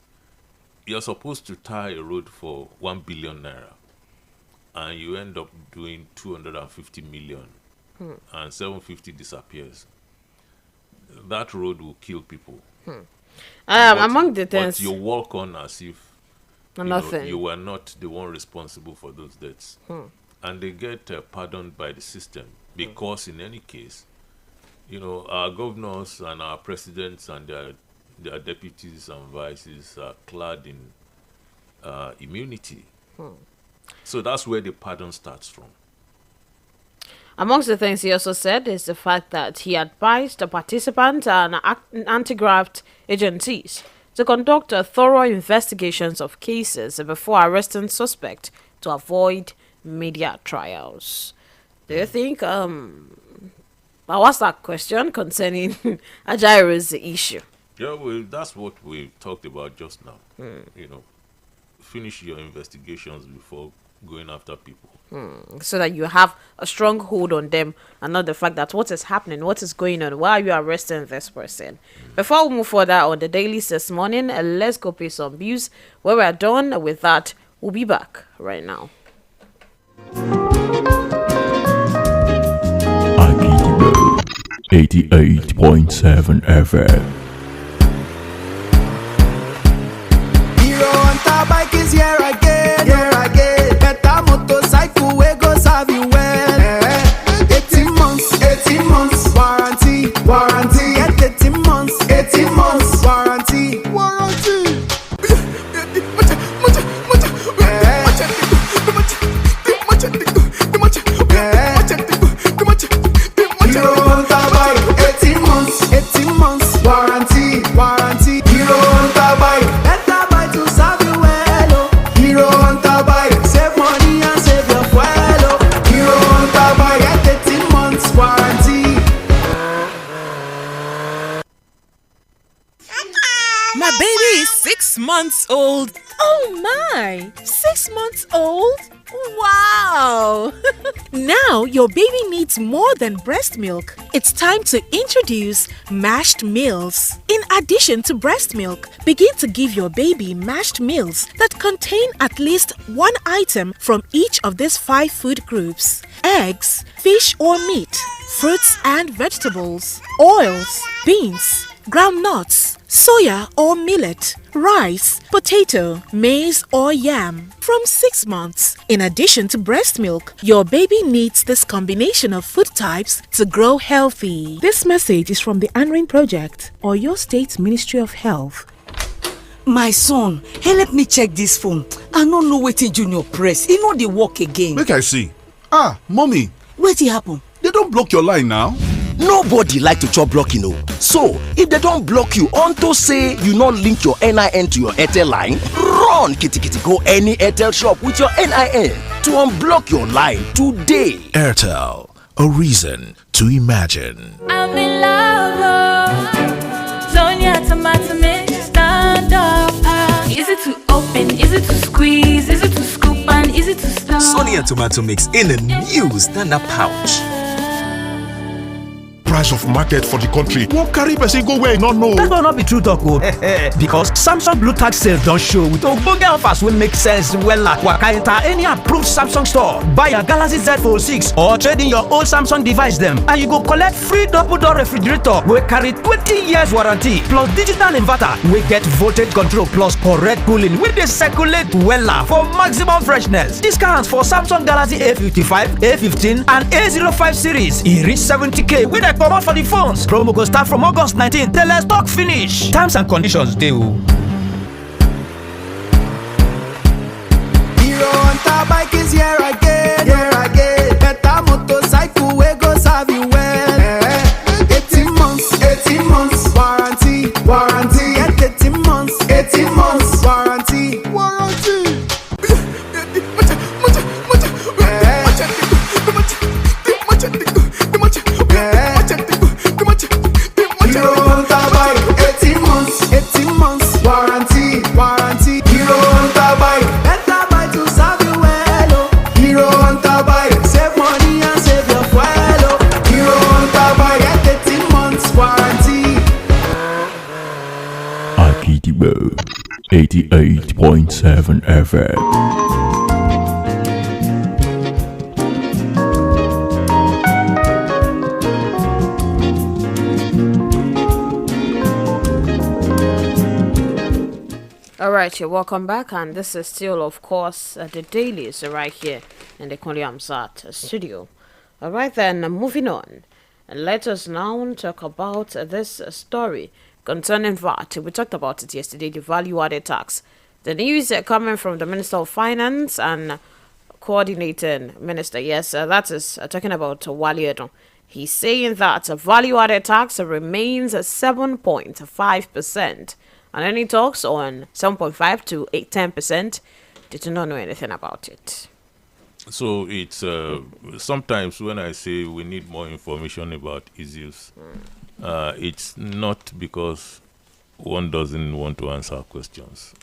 you're supposed to tie a road for 1 billion naira, and you end up doing 250 million, and 750 disappears, that road will kill people. Among the things, but you walk on as if nothing. You were not the one responsible for those deaths, and they get pardoned by the system because, in any case, our governors and our presidents and their deputies and vices are clad in immunity. So that's where the pardon starts from. Amongst the things he also said is the fact that he advised the participants and anti-graft agencies to conduct thorough investigations of cases before arresting suspects to avoid media trials. Do you think, what's that question concerning Ajairo's issue? Yeah, well, that's what we talked about just now. Finish your investigations before going after people. So that you have a strong hold on them and not the fact that what is happening, what is going on, why are you arresting this person? Before we move further on the Dailies this morning, let's go pay some bills. When we're done with that, we'll be back right now. Akitibo 88.7 FM. Bike is here again. Better motorcycle, we go serve you well. 18 months, warranty. Get 18 months, warranty. Hero Hunter bike, 18 months, warranty. Hero Hunter bike, better buy to serve you well. Hero Hunter bike, save money and save your fuel. Hero Hunter bike, get 18 months warranty. My baby is 6 months old. Oh my! 6 months old? Wow! Now your baby needs more than breast milk. It's time to introduce mashed meals. In addition to breast milk, begin to give your baby mashed meals that contain at least one item from each of these 5 food groups: eggs, fish or meat, fruits and vegetables, oils, beans, groundnuts, soya or millet, rice, potato, maize or yam from 6 months. In addition to breast milk, your baby needs this combination of food types to grow healthy. This message is from the ANRIN Project or your State Ministry of Health. My son, let me check this phone. I no know wetin Junior press. E no dey work again. Make I see. Mommy. Wetin happen? They don't block your line now. Nobody like to chop blocking, so if they don't block you unto say you not link your NIN to your Airtel line, run kitty go any Airtel shop with your NIN to unblock your line today. Airtel, a reason to imagine. I'm in love, Sonia tomato mix, stand up. Easy to open, easy to squeeze, easy to scoop and easy to stir. Sonia tomato mix in a new standard pouch. price of market for the country. Won't carry person go where you not know. That will not be true talk o. Because Samsung Blue Tag sale don show with ogbonge offers wey make sense wella. Waka enter any approved Samsung store, buy a Galaxy Z Fold 6 or trade in your old Samsung device dem, and you go collect free double door refrigerator wey carry 20 years warranty plus digital inverter wey get voltage control plus correct cooling wey dey circulate wella for maximum freshness. Discounts for Samsung Galaxy A55, A15 and A05 series e reach 70k wey dey comot for the phones. Promo go start from August 19 till stock finish. Terms and conditions dey o. Hero Hunter bike is here again, better motorcycle wey go serve you well. 18 months warranty, get 18 months warranty. Hero Hunter bike, 18 months warranty. Hero Hunter bike, better buy to serve you well. Oh. Hero Hunter bike, save money and save your fuel. Oh. Hero Hunter bike, get 18 months warranty. Akidibo 88.7 FM. Alright, you're welcome back, and this is still, of course, the Dailies right here in the Koli Amzat studio. Alright, then, moving on. Let us now talk about this story concerning VAT. We talked about it yesterday, the value-added tax. The news coming from the Minister of Finance and coordinating minister, yes, that is talking about Wale Edun. He's saying that value-added tax remains at 7.5%. And any talks on 7.5 to 10%, did not know anything about it. So it's sometimes when I say we need more information about issues, it's not because one doesn't want to answer questions,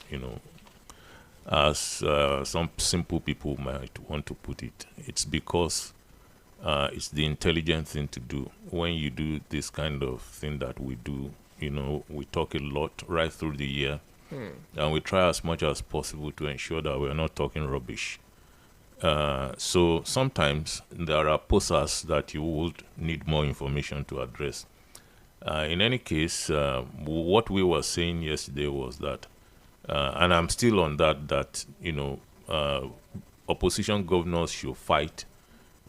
as some simple people might want to put it. It's because it's the intelligent thing to do. When you do this kind of thing that we do, we talk a lot right through the year, and we try as much as possible to ensure that we're not talking rubbish. So sometimes there are posers that you would need more information to address. In any case, what we were saying yesterday was that, and I'm still on that opposition governors should fight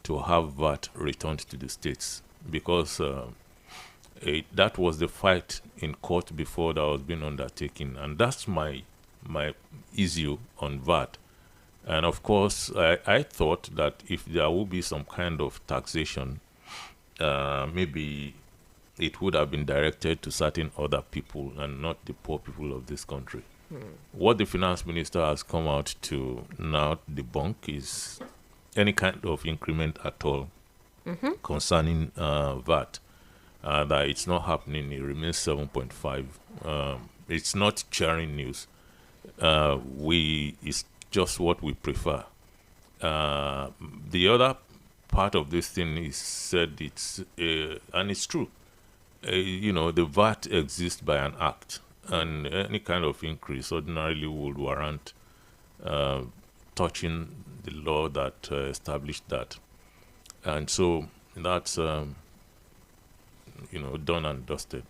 to have VAT returned to the states, because that was the fight in court before that was being undertaken, and that's my issue on VAT. And of course, I thought that if there would be some kind of taxation, maybe it would have been directed to certain other people and not the poor people of this country. What the finance minister has come out to now debunk is any kind of increment at all concerning VAT. That it's not happening. It remains 7.5. It's not cheering news. It's just what we prefer. The other part of this thing is said it's and it's true. The VAT exists by an act, and any kind of increase ordinarily would warrant touching the law that established that, and so that's done and dusted.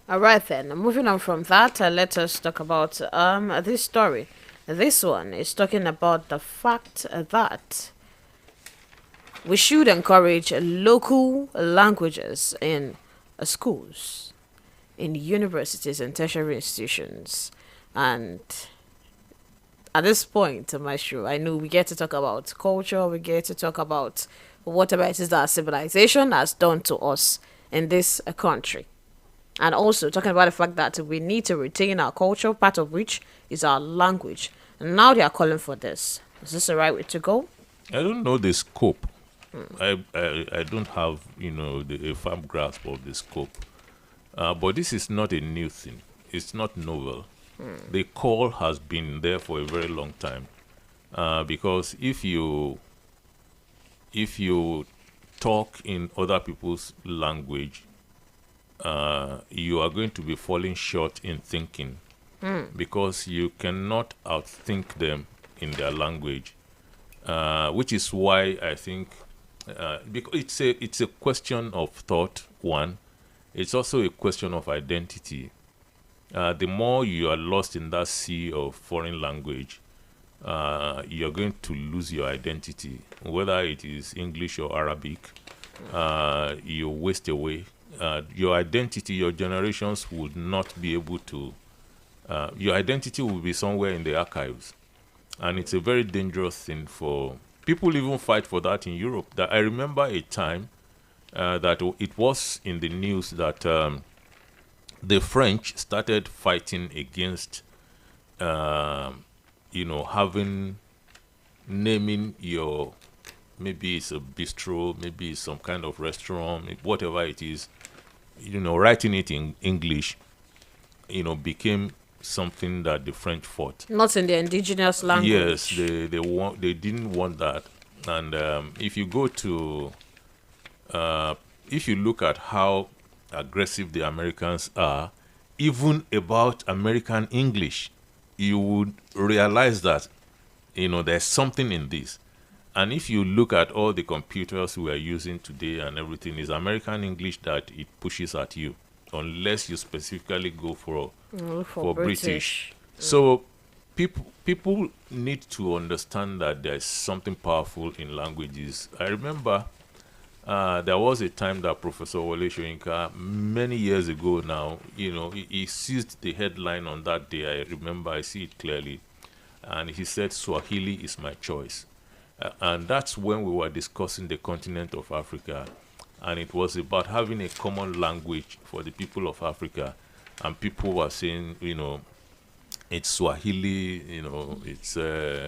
All right then, moving on from that, let us talk about this story. This one is talking about the fact that we should encourage local languages in schools, in universities and tertiary institutions. And at this point, Maestro, I know we get to talk about culture, we get to talk about whatever it is that civilization has done to us in this country. And also talking about the fact that we need to retain our culture, part of which is our language. And now they are calling for this. Is this the right way to go? I don't know the scope. I don't have, a firm grasp of the scope. But this is not a new thing. It's not novel. The call has been there for a very long time. Because if you talk in other people's language, you are going to be falling short in thinking because you cannot outthink them in their language, which is why I think because it's a question of thought. One, it's also a question of identity. The more you are lost in that sea of foreign language, you're going to lose your identity, whether it is English or Arabic. You waste away. Your identity, your generations would not be able to. Your identity will be somewhere in the archives, and it's a very dangerous thing for people. Even fight for that in Europe. That I remember a time that it was in the news that the French started fighting against, naming your, maybe it's a bistro, maybe it's some kind of restaurant, whatever it is, writing it in English, became something that the French fought. Not in the indigenous language. Yes, they didn't want that. And if you go to, if you look at how aggressive the Americans are, even about American English, you would realize that, there's something in this. And if you look at all the computers we are using today and everything, is American English that it pushes at you, unless you specifically go for British. So people need to understand that there's something powerful in languages. I remember there was a time that Professor Wole Soyinka, many years ago now, he seized the headline on that day. I remember, I see it clearly. And he said, Swahili is my choice. And that's when we were discussing the continent of Africa. And it was about having a common language for the people of Africa. And people were saying, it's Swahili, it's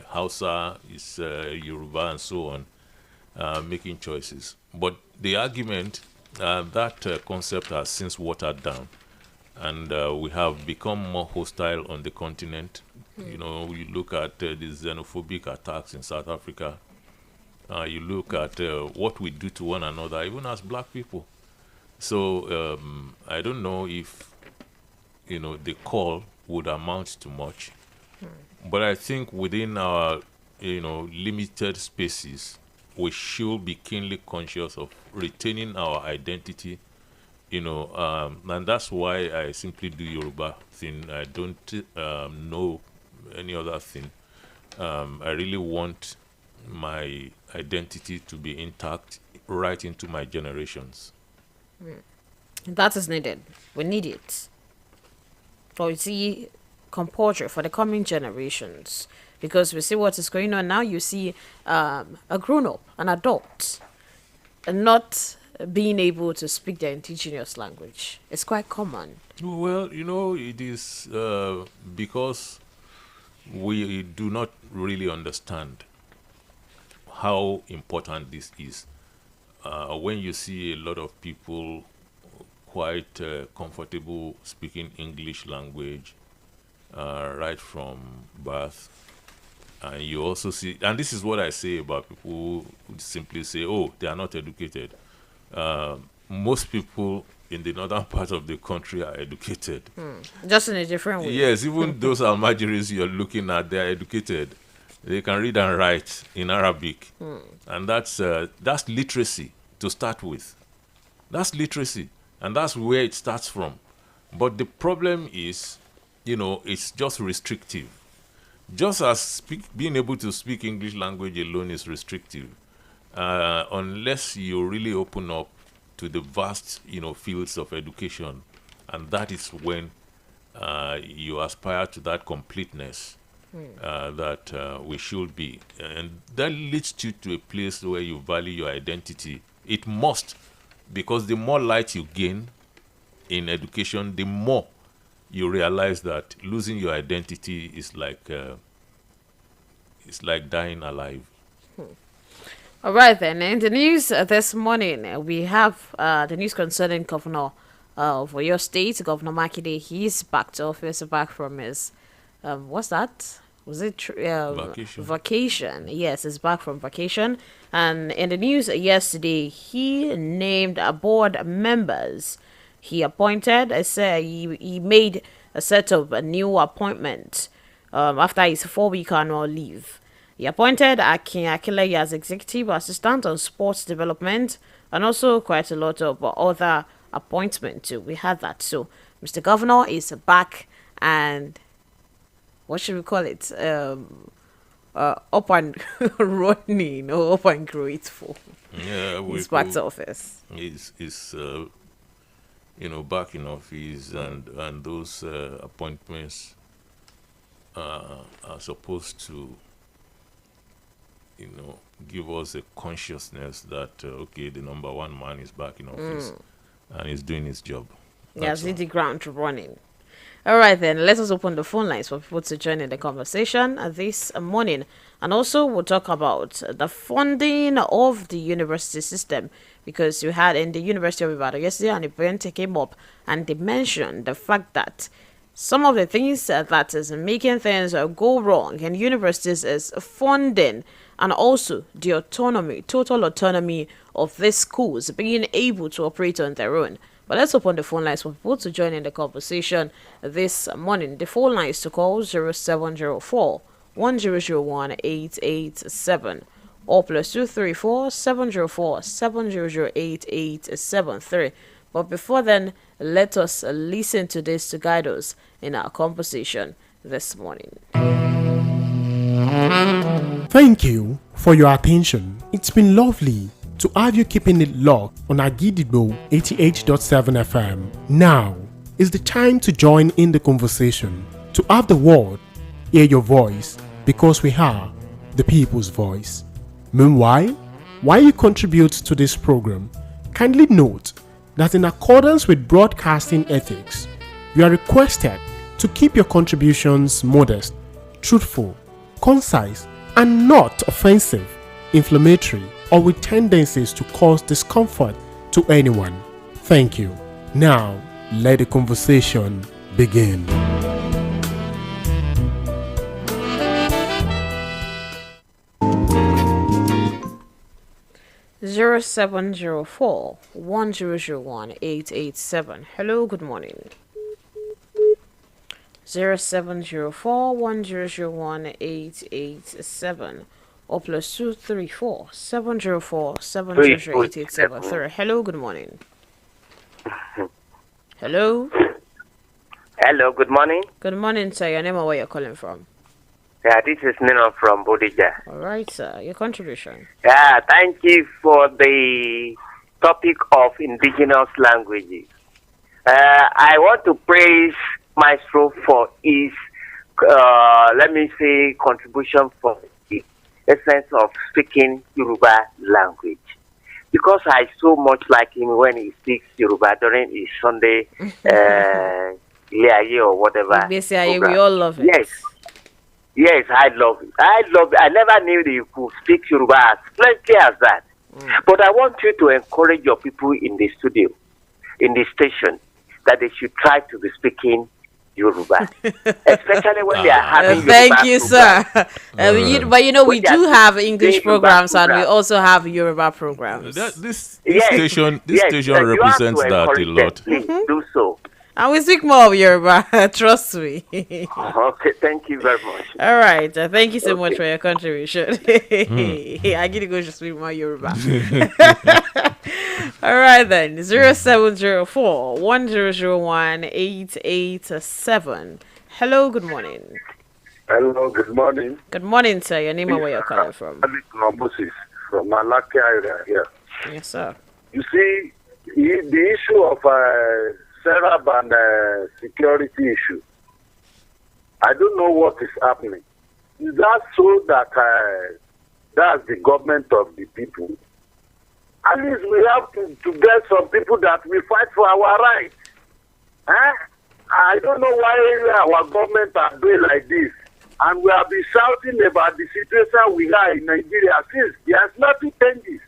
Hausa, it's Yoruba, and so on, making choices. But the argument, that concept has since watered down. And we have become more hostile on the continent. You look at the xenophobic attacks in South Africa. You look at what we do to one another, even as black people. So I don't know if, the call would amount to much. But I think within our, limited spaces, we should be keenly conscious of retaining our identity, and that's why I simply do Yoruba thing. I don't know any other thing. I really want my identity to be intact right into my generations. That is needed. We need it. For you see, compulsory for the coming generations. Because we see what is going on now. You see a grown-up, an adult, and not being able to speak their indigenous language. It's quite common. Well, it is because we do not really understand how important this is. When you see a lot of people quite comfortable speaking English language right from birth, and you also see, and this is what I say about people who simply say, oh, they are not educated. Most people in the northern part of the country are educated. Just in a different way. Yes, even those Almajiris you're looking at, they are educated. They can read and write in Arabic. And that's literacy to start with. That's literacy. And that's where it starts from. But the problem is, it's just restrictive. Just as being able to speak English language alone is restrictive, unless you really open up to the vast, fields of education, and that is when you aspire to that completeness that we should be, and that leads you to a place where you value your identity. It must, because the more light you gain in education, the more you realize that losing your identity is like dying alive. All right, then. In the news this morning, we have the news concerning Governor of your state, Governor Makinde. He's back to office, back from his, what's that? Was it Vacation. vacation? Yes, it's back from vacation. And in the news yesterday, he named board members. He appointed. I say he made a set of a new appointment after his 4-week annual leave. He appointed Akin Akileye as executive assistant on sports development, and also quite a lot of other appointments too. We had that. So Mr. Governor is back, and what should we call it? Up and running or up and grateful. Yeah, he's back to office. He's back in office, and those appointments are supposed to, give us a consciousness that okay, the number one man is back in office and he's doing his job. Yes, hit the ground running. All right, then, let us open the phone lines for people to join in the conversation this morning. And also, we'll talk about the funding of the university system, because you had in the University of Ibadan yesterday an event came up, and they mentioned the fact that some of the things that is making things go wrong in universities is funding, and also the total autonomy of these schools being able to operate on their own. But let's open the phone lines for people to join in the conversation this morning. The phone lines to call 0704 1001 887 or +234 704 708 873. But before then, let us listen to this to guide us in our conversation this morning. Thank you for your attention. It's been lovely to have you keeping it locked on Agidigbo 88.7 FM. Now is the time to join in the conversation, to have the word, hear your voice, because we are the people's voice. Meanwhile, while you contribute to this program, kindly note that in accordance with broadcasting ethics, you are requested to keep your contributions modest, truthful, concise, and not offensive, inflammatory, or with tendencies to cause discomfort to anyone. Thank you. Now, let the conversation begin. Zero 0704 1001 887. Hello, good morning. 0704 1001 887 or +234 704 708 873. Hello, good morning. Hello. Hello, good morning. Good morning, sir. Your name and where you're calling from? Yeah, this is Nino from Bodija. All right, sir. Your contribution. Yeah, thank you for the topic of indigenous languages. I want to praise Maestro for his, contribution for the essence of speaking Yoruba language. Because I so much like him when he speaks Yoruba during his Sunday Ilaye or whatever. We all love it. Yes, I love it. I never knew that you could speak Yoruba as plenty as that. But I want you to encourage your people in the studio, in the station, that they should try to be speaking Yoruba, especially when they are having. Thank you, sir. We do have English programs and we also have Yoruba programs. This station represents that a lot. Please do so. And we speak more of Yoruba, trust me. Okay, thank you very much. All right, thank you so much for your contribution. I get to go to speak more Yoruba. All right then, 0704 1001 887. Hello, good morning. Hello, good morning. Good morning, sir. Your name and where you're calling from? Moses from Malaki area here. Yes, sir. You see, the issue of Serap and security issue, I don't know what is happening. Is that so that that's the government of the people? At least we have to get some people that will fight for our rights. I don't know why our government are doing like this. And we have been shouting about the situation we are in Nigeria since there's nothing changes.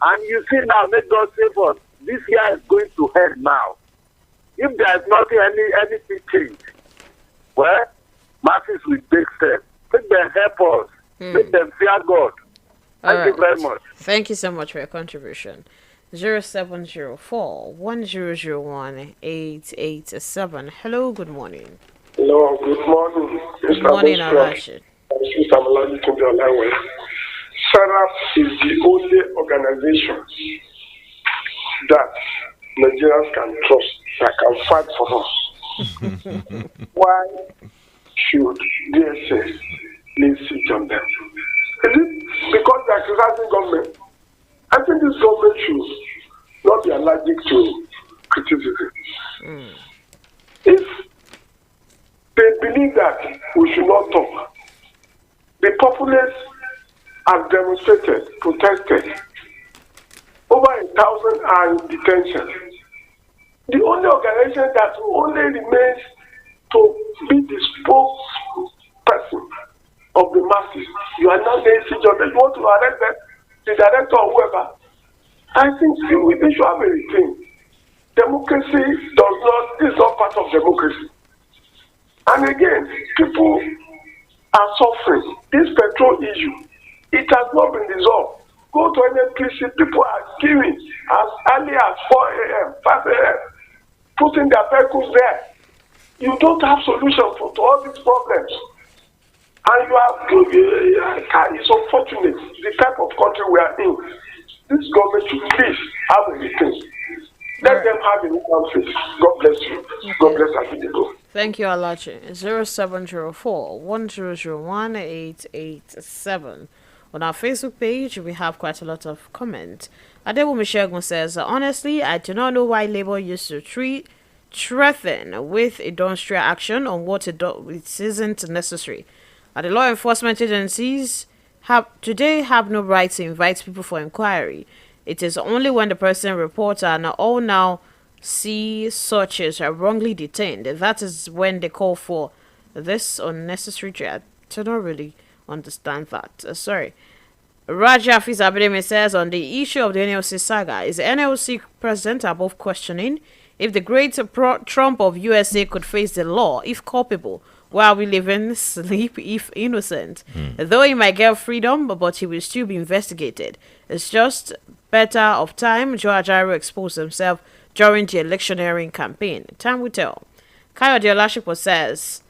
And you see now, make God save us. This year is going to end now. If there's nothing, anything change, well, masses will take steps Make them help us. Make them fear God. Thank you very much. Thank you so much for your contribution. 0704-1001-887. Hello, good morning. Hello, good morning. Good morning, Alashi. Sarah is the only organization that Nigerians can trust that can fight for us. Why should DSS lay siege on them? Is it because they are criticizing government? I think this government should not be allergic to criticism. If they believe that we should not talk, the populace have demonstrated, protested. Over 1,000 are in detention. The only organization that only remains to be the spokesperson of the masses. You are not laying siege on them. You want to arrest them, the director or whoever. I think we should have a thing. Democracy is not part of democracy. And again, people are suffering. This petrol issue, it has not been resolved. Go to NNPC, people are queuing as early as 4 a.m., 5 a.m., putting their vehicles there. You don't have solution to all these problems. And it's unfortunate, the type of country we are in. This government should please have a thing. Let them have a new country. God bless you. Okay. God bless Agidigbo. Thank you, Alachi. 0704-1001-887. On our Facebook page, we have quite a lot of comments. Adewumi Shegun says, honestly, I do not know why Labour used to threaten with industrial action on what it isn't necessary. The law enforcement agencies have no right to invite people for inquiry. It is only when the person reports and all now see such as are wrongly detained. That is when they call for this unnecessary chat. I don't really understand that. Sorry. Raja Fizabedeme says on the issue of the NLC saga, is the NLC president above questioning? If the great Trump of USA could face the law, if culpable, while we live in sleep, if innocent. Though he might get freedom, but he will still be investigated. It's just better of time Joe Ajaero exposed himself during the electioneering campaign. Time will tell. Kayode Olashipo says,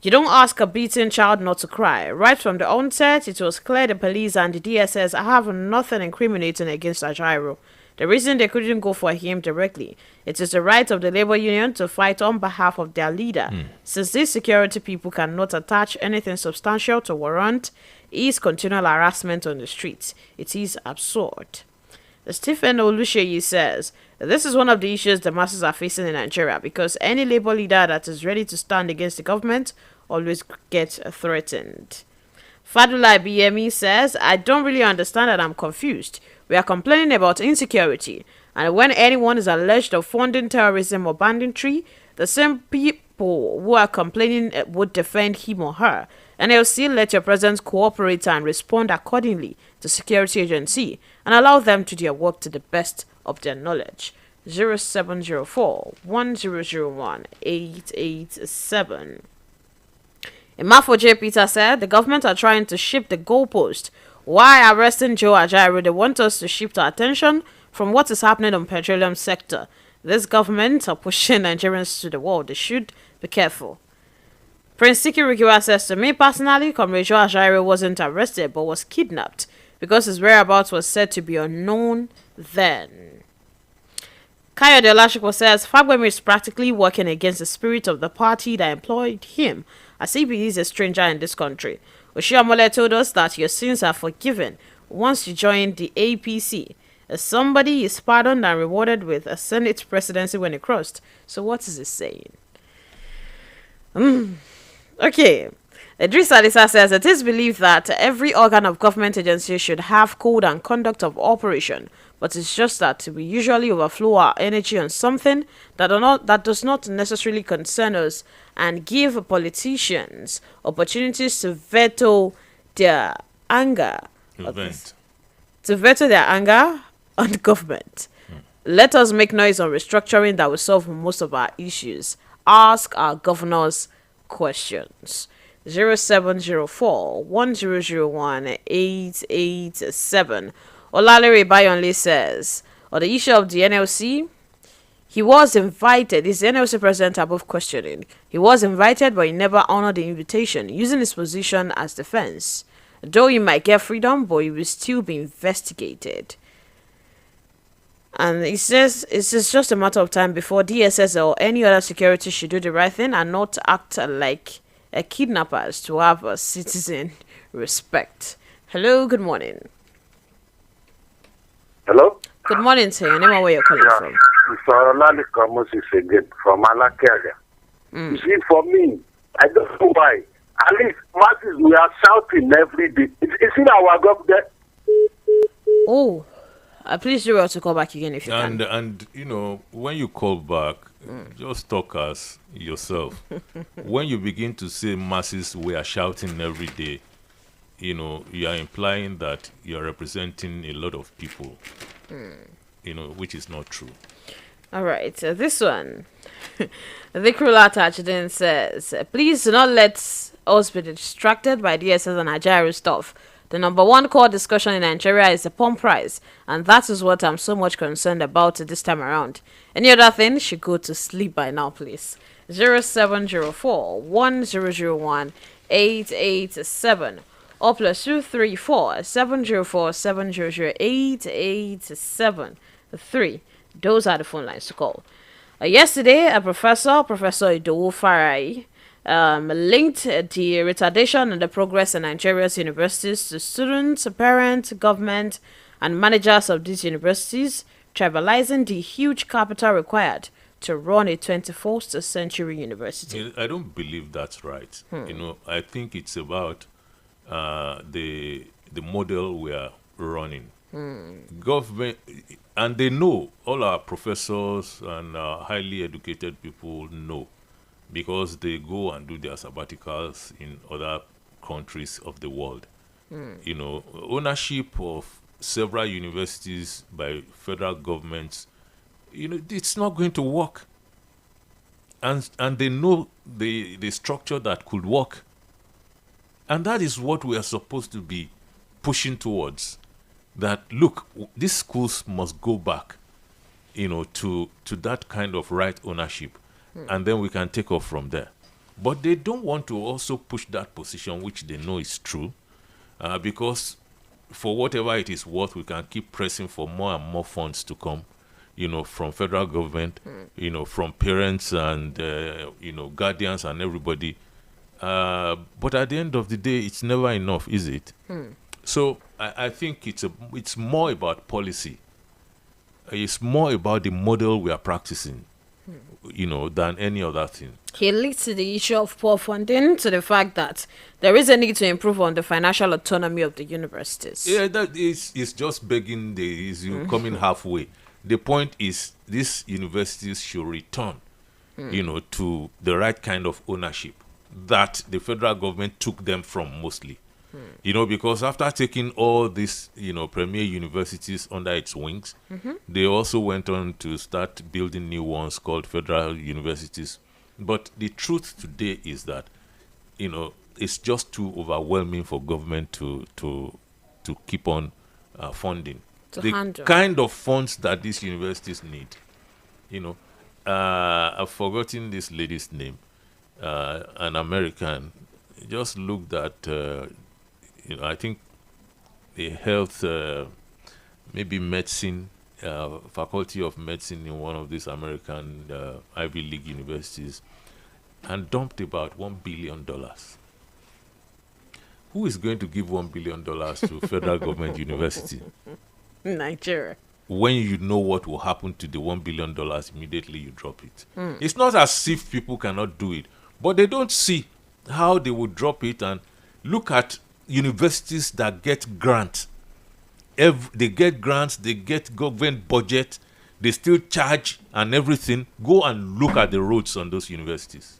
you don't ask a beaten child not to cry. Right from the onset, it was clear the police and the DSS have nothing incriminating against Ajaero. The reason they couldn't go for him directly, it is the right of the labor union to fight on behalf of their leader. Since these security people cannot attach anything substantial to warrant his continual harassment on the streets, it is absurd. Stephen Olusheyi says, this is one of the issues the masses are facing in Nigeria because any labor leader that is ready to stand against the government always gets threatened. Fadulai BME says, I don't really understand and I'm confused. We are complaining about insecurity, and when anyone is alleged of funding terrorism or banditry, the same people who are complaining would defend him or her. And they'll still let your president cooperate and respond accordingly to security agency and allow them to do their work to the best of their knowledge. 0704-1001-887. Imafo J. Peter said the government are trying to shift the goalpost. Why arresting Joe Ajaero? They want us to shift our attention from what is happening on the petroleum sector. This government are pushing Nigerians to the wall. They should be careful. Prince Siki Rikiwa says, to me personally, Comrade Joe Ajaero wasn't arrested but was kidnapped because his whereabouts was said to be unknown then. Kayode Olashipo says, Fagbemi is practically working against the spirit of the party that employed him, as if he is a stranger in this country. Oshiomole told us that your sins are forgiven once you join the APC. Somebody is pardoned and rewarded with a Senate presidency when he crossed. So what is he saying? Okay. Idris Alisa says it is believed that every organ of government agency should have code and conduct of operation, but it's just that we usually overflow our energy on something that does not necessarily concern us and give politicians opportunities to veto their anger. To veto their anger on the government. Let us make noise on restructuring that will solve most of our issues. Ask our governors questions. 0704 1001 887. Olalere Bayonle says, on the issue of the NLC, he was invited. Is the NLC president above questioning? He was invited, but he never honored the invitation, using his position as defense. Though he might get freedom, but he will still be investigated. And he says it's just a matter of time before DSS or any other security should do the right thing and not act like kidnappers to have a citizen respect. Hello, good morning. Hello? Good morning, sir. Your name and where you're calling from? Mr. Olalika Moses again from Alakia. You see, for me, I don't know why. At least masses, we are shouting every day. Is it our government? Oh, please do well to call back again if you can. And you know, when you call back, just talk as yourself. When you begin to say masses, we are shouting every day, you know, you are implying that you are representing a lot of people, you know, which is not true. All right, this one. The cruel attached then says, please do not let us be distracted by DSS and Nigeria stuff. The number one core discussion in Nigeria is the pump price, and that is what I'm so much concerned about this time around. Any other thing should go to sleep by now, please. 0704 1001 887 or +234 704 700 887 3. Those are the phone lines to call. Yesterday, Professor Idowu Farai, linked the retardation and the progress in Nigeria's universities to students, parents, government, and managers of these universities, trivializing the huge capital required to run a 21st century university. I don't believe that's right. You know, I think it's about the model we are running. Government, and they know, all our professors and highly educated people know, because they go and do their sabbaticals in other countries of the world. You know, ownership of several universities by federal governments, you know, it's not going to work. And they know the structure that could work. And that is what we are supposed to be pushing towards. That, look, these schools must go back, you know, to that kind of right ownership. And then we can take off from there. But they don't want to also push that position, which they know is true, because for whatever it is worth, we can keep pressing for more and more funds to come, you know, from federal government, you know, from parents and, you know, guardians and everybody. But at the end of the day, it's never enough, is it? So I think it's more about policy. It's more about the model we are practicing, you know, than any other thing. He leads to the issue of poor funding, to the fact that there is a need to improve on the financial autonomy of the universities. Yeah, that is just begging coming halfway. The point is, these universities should return, you know, to the right kind of ownership that the federal government took them from mostly. You know, because after taking all these, you know, premier universities under its wings, they also went on to start building new ones called federal universities. But the truth today is that, you know, it's just too overwhelming for government to keep on funding the handle kind of funds that these universities need. You know, I've forgotten this lady's name, an American. Just looked at, you know, I think the health, maybe medicine, faculty of medicine in one of these American Ivy League universities, and dumped about $1 billion. Who is going to give $1 billion to federal government university? Nigeria. When you know what will happen to the $1 billion, immediately you drop it. It's not as if people cannot do it, but they don't see how they would drop it. And look at universities that get grants. They get grants, they get government budget, they still charge and everything. Go and look at the roads on those universities.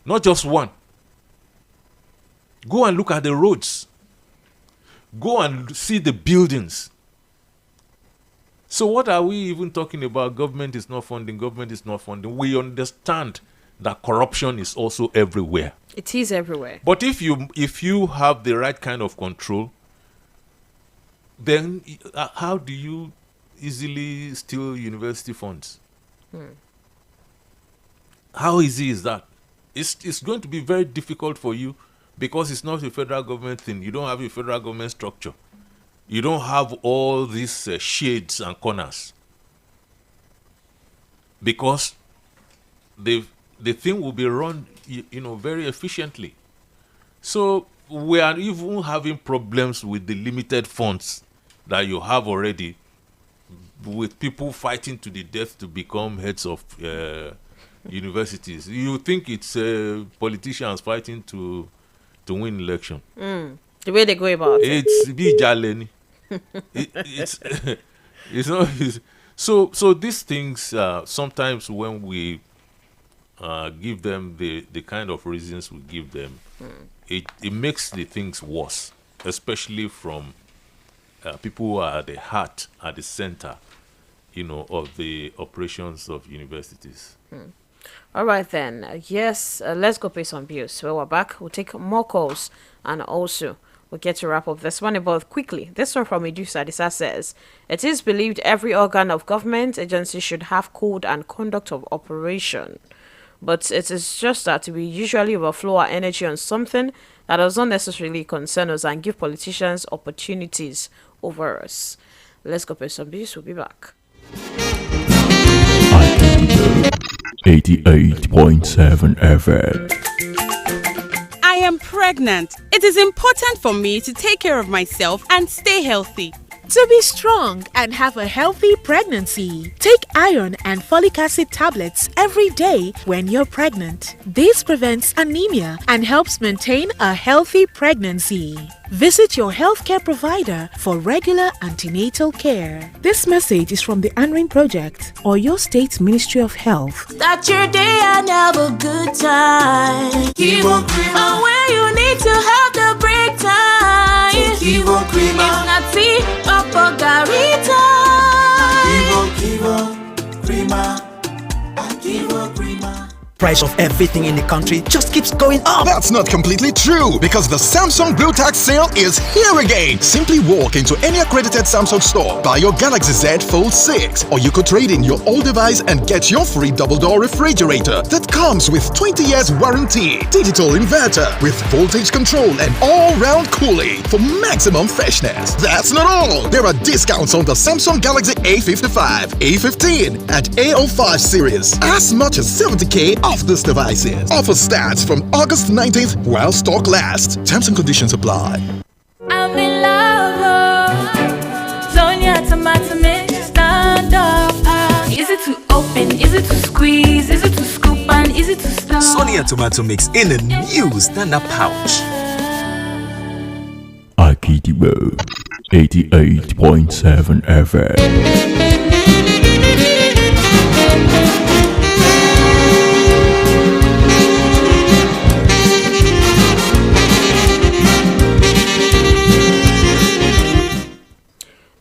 Not just one. Go and look at the roads. Go and see the buildings. So what are we even talking about? Government is not funding, government is not funding. We understand that corruption is also everywhere. It is everywhere. But if you have the right kind of control, then how do you easily steal university funds? How easy is that? It's going to be very difficult for you because it's not a federal government thing. You don't have a federal government structure. You don't have all these shades and corners. Because the thing will be run, very efficiently. So we are even having problems with the limited funds that you have already, with people fighting to the death to become heads of universities. You think it's politicians fighting to win election? The way they go about it. It's bijaleni. It's not. So these things sometimes when we give them the kind of reasons we give them, it makes the things worse, especially from people who are at the heart, at the center, of the operations of universities. All right then. Yes, let's go pay some bills. When we're back, we'll take more calls, and also we'll get to wrap up this one about quickly. This one from Medusa. This says, it is believed every organ of government agency should have code and conduct of operation. But it is just that we usually overflow our energy on something that does not necessarily concern us and give politicians opportunities over us. Let's go pay some bills. We'll be back. 88.7 FM. I am pregnant. It is important for me to take care of myself and stay healthy. To be strong and have a healthy pregnancy, take iron and folic acid tablets every day when you're pregnant. This prevents anemia and helps maintain a healthy pregnancy. Visit your healthcare provider for regular antenatal care. This message is from the ANALYST Project or your state Ministry of Health. Start your day and have a good time. Kivo Krima. Where you need to have the break time. Kivo Krima. If not tea, Papa Garita. Kivo Krima. Kivo Krima. Price of everything in the country just keeps going up. That's not completely true, because the Samsung Blue Tax sale is here again. Simply walk into any accredited Samsung store, buy your Galaxy Z Fold 6, or you could trade in your old device and get your free double-door refrigerator that comes with 20 years warranty, digital inverter with voltage control and all-round cooling for maximum freshness. That's not all. There are discounts on the Samsung Galaxy A55, A15, and A05 series. As much as 70K off these devices. Offer starts from August 19th while stock lasts. Terms and conditions apply. I'm in love. Sonia tomato mix, stand up. Easy to open, easy to squeeze, easy to scoop, and easy to stir. Sonia tomato mix in a new stand-up pouch. Akidibo 88.7 FM.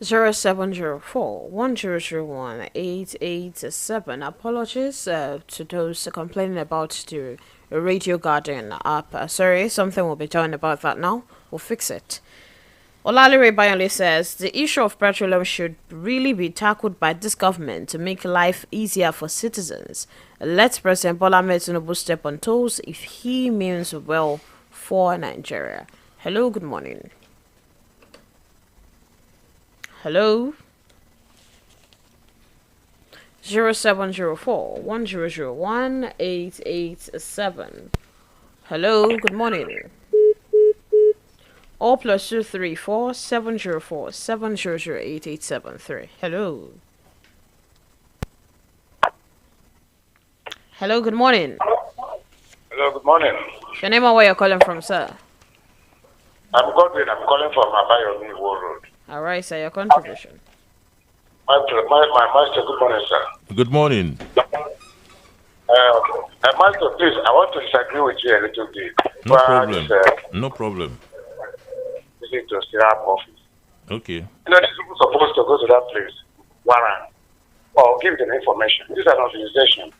0704-1001-887. Apologies to those complaining about the Radio Garden app. Sorry, something will be done about that now. We'll fix it. Olalere Bayonle says the issue of petroleum should really be tackled by this government to make life easier for citizens. Let President Bola Ahmed Tinubu step on toes if he means well for Nigeria. Hello, good morning. Hello. 0704-1001-887. Hello, good morning. All plus 234-704-700-8873. Hello. Hello, good morning. Hello, good morning. Your name and where you're calling from, sir? I'm Godwin. I'm calling from Abayomi Road. All right, sir, your contribution. My master, good morning, sir. Good morning. Master, please, I want to disagree with you a little bit. No problem. No problem. To Sirap office. Okay. These people supposed to go to that place, warrant, or give them information. This is an organization.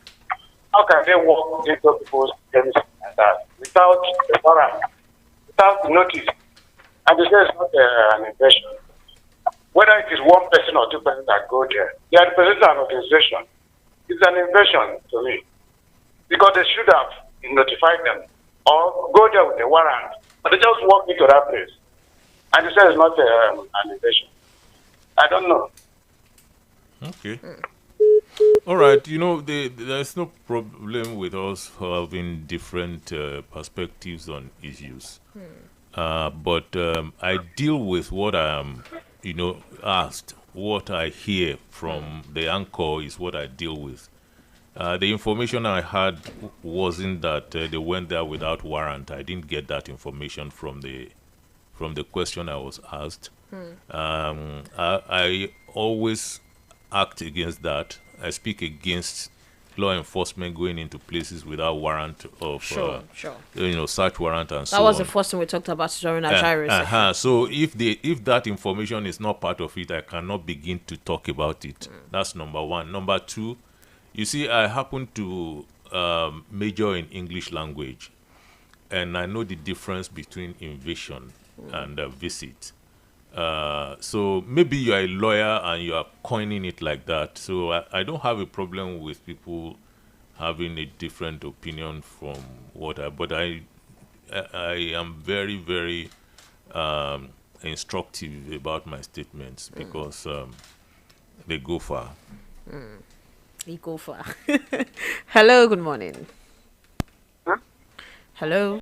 How can they walk into people's premises like that without a warrant, without notice? And they say it's not an invasion. Whether it is one person or two persons that go there, they are representing an organization. It's an invasion to me. Because they should have notified them or go there with a warrant. But they just walk into that place. And they say it's not an invasion. I don't know. Okay. All right. There's no problem with us having different perspectives on issues. But I deal with what I am, asked. What I hear from the anchor is what I deal with. The information I had wasn't that they went there without warrant. I didn't get that information from the question I was asked. I always act against that. I speak against law enforcement going into places without warrant of search warrant and so on. That was the first thing we talked about during our trial. So if that information is not part of it, I cannot begin to talk about it. That's number one. Number two, you see, I happen to major in English language, and I know the difference between invasion and visit. So maybe you are a lawyer and you are coining it like that. So I don't have a problem with people having a different opinion from but I am very, very instructive about my statements because they go far. They go far. Hello, good morning. Hello.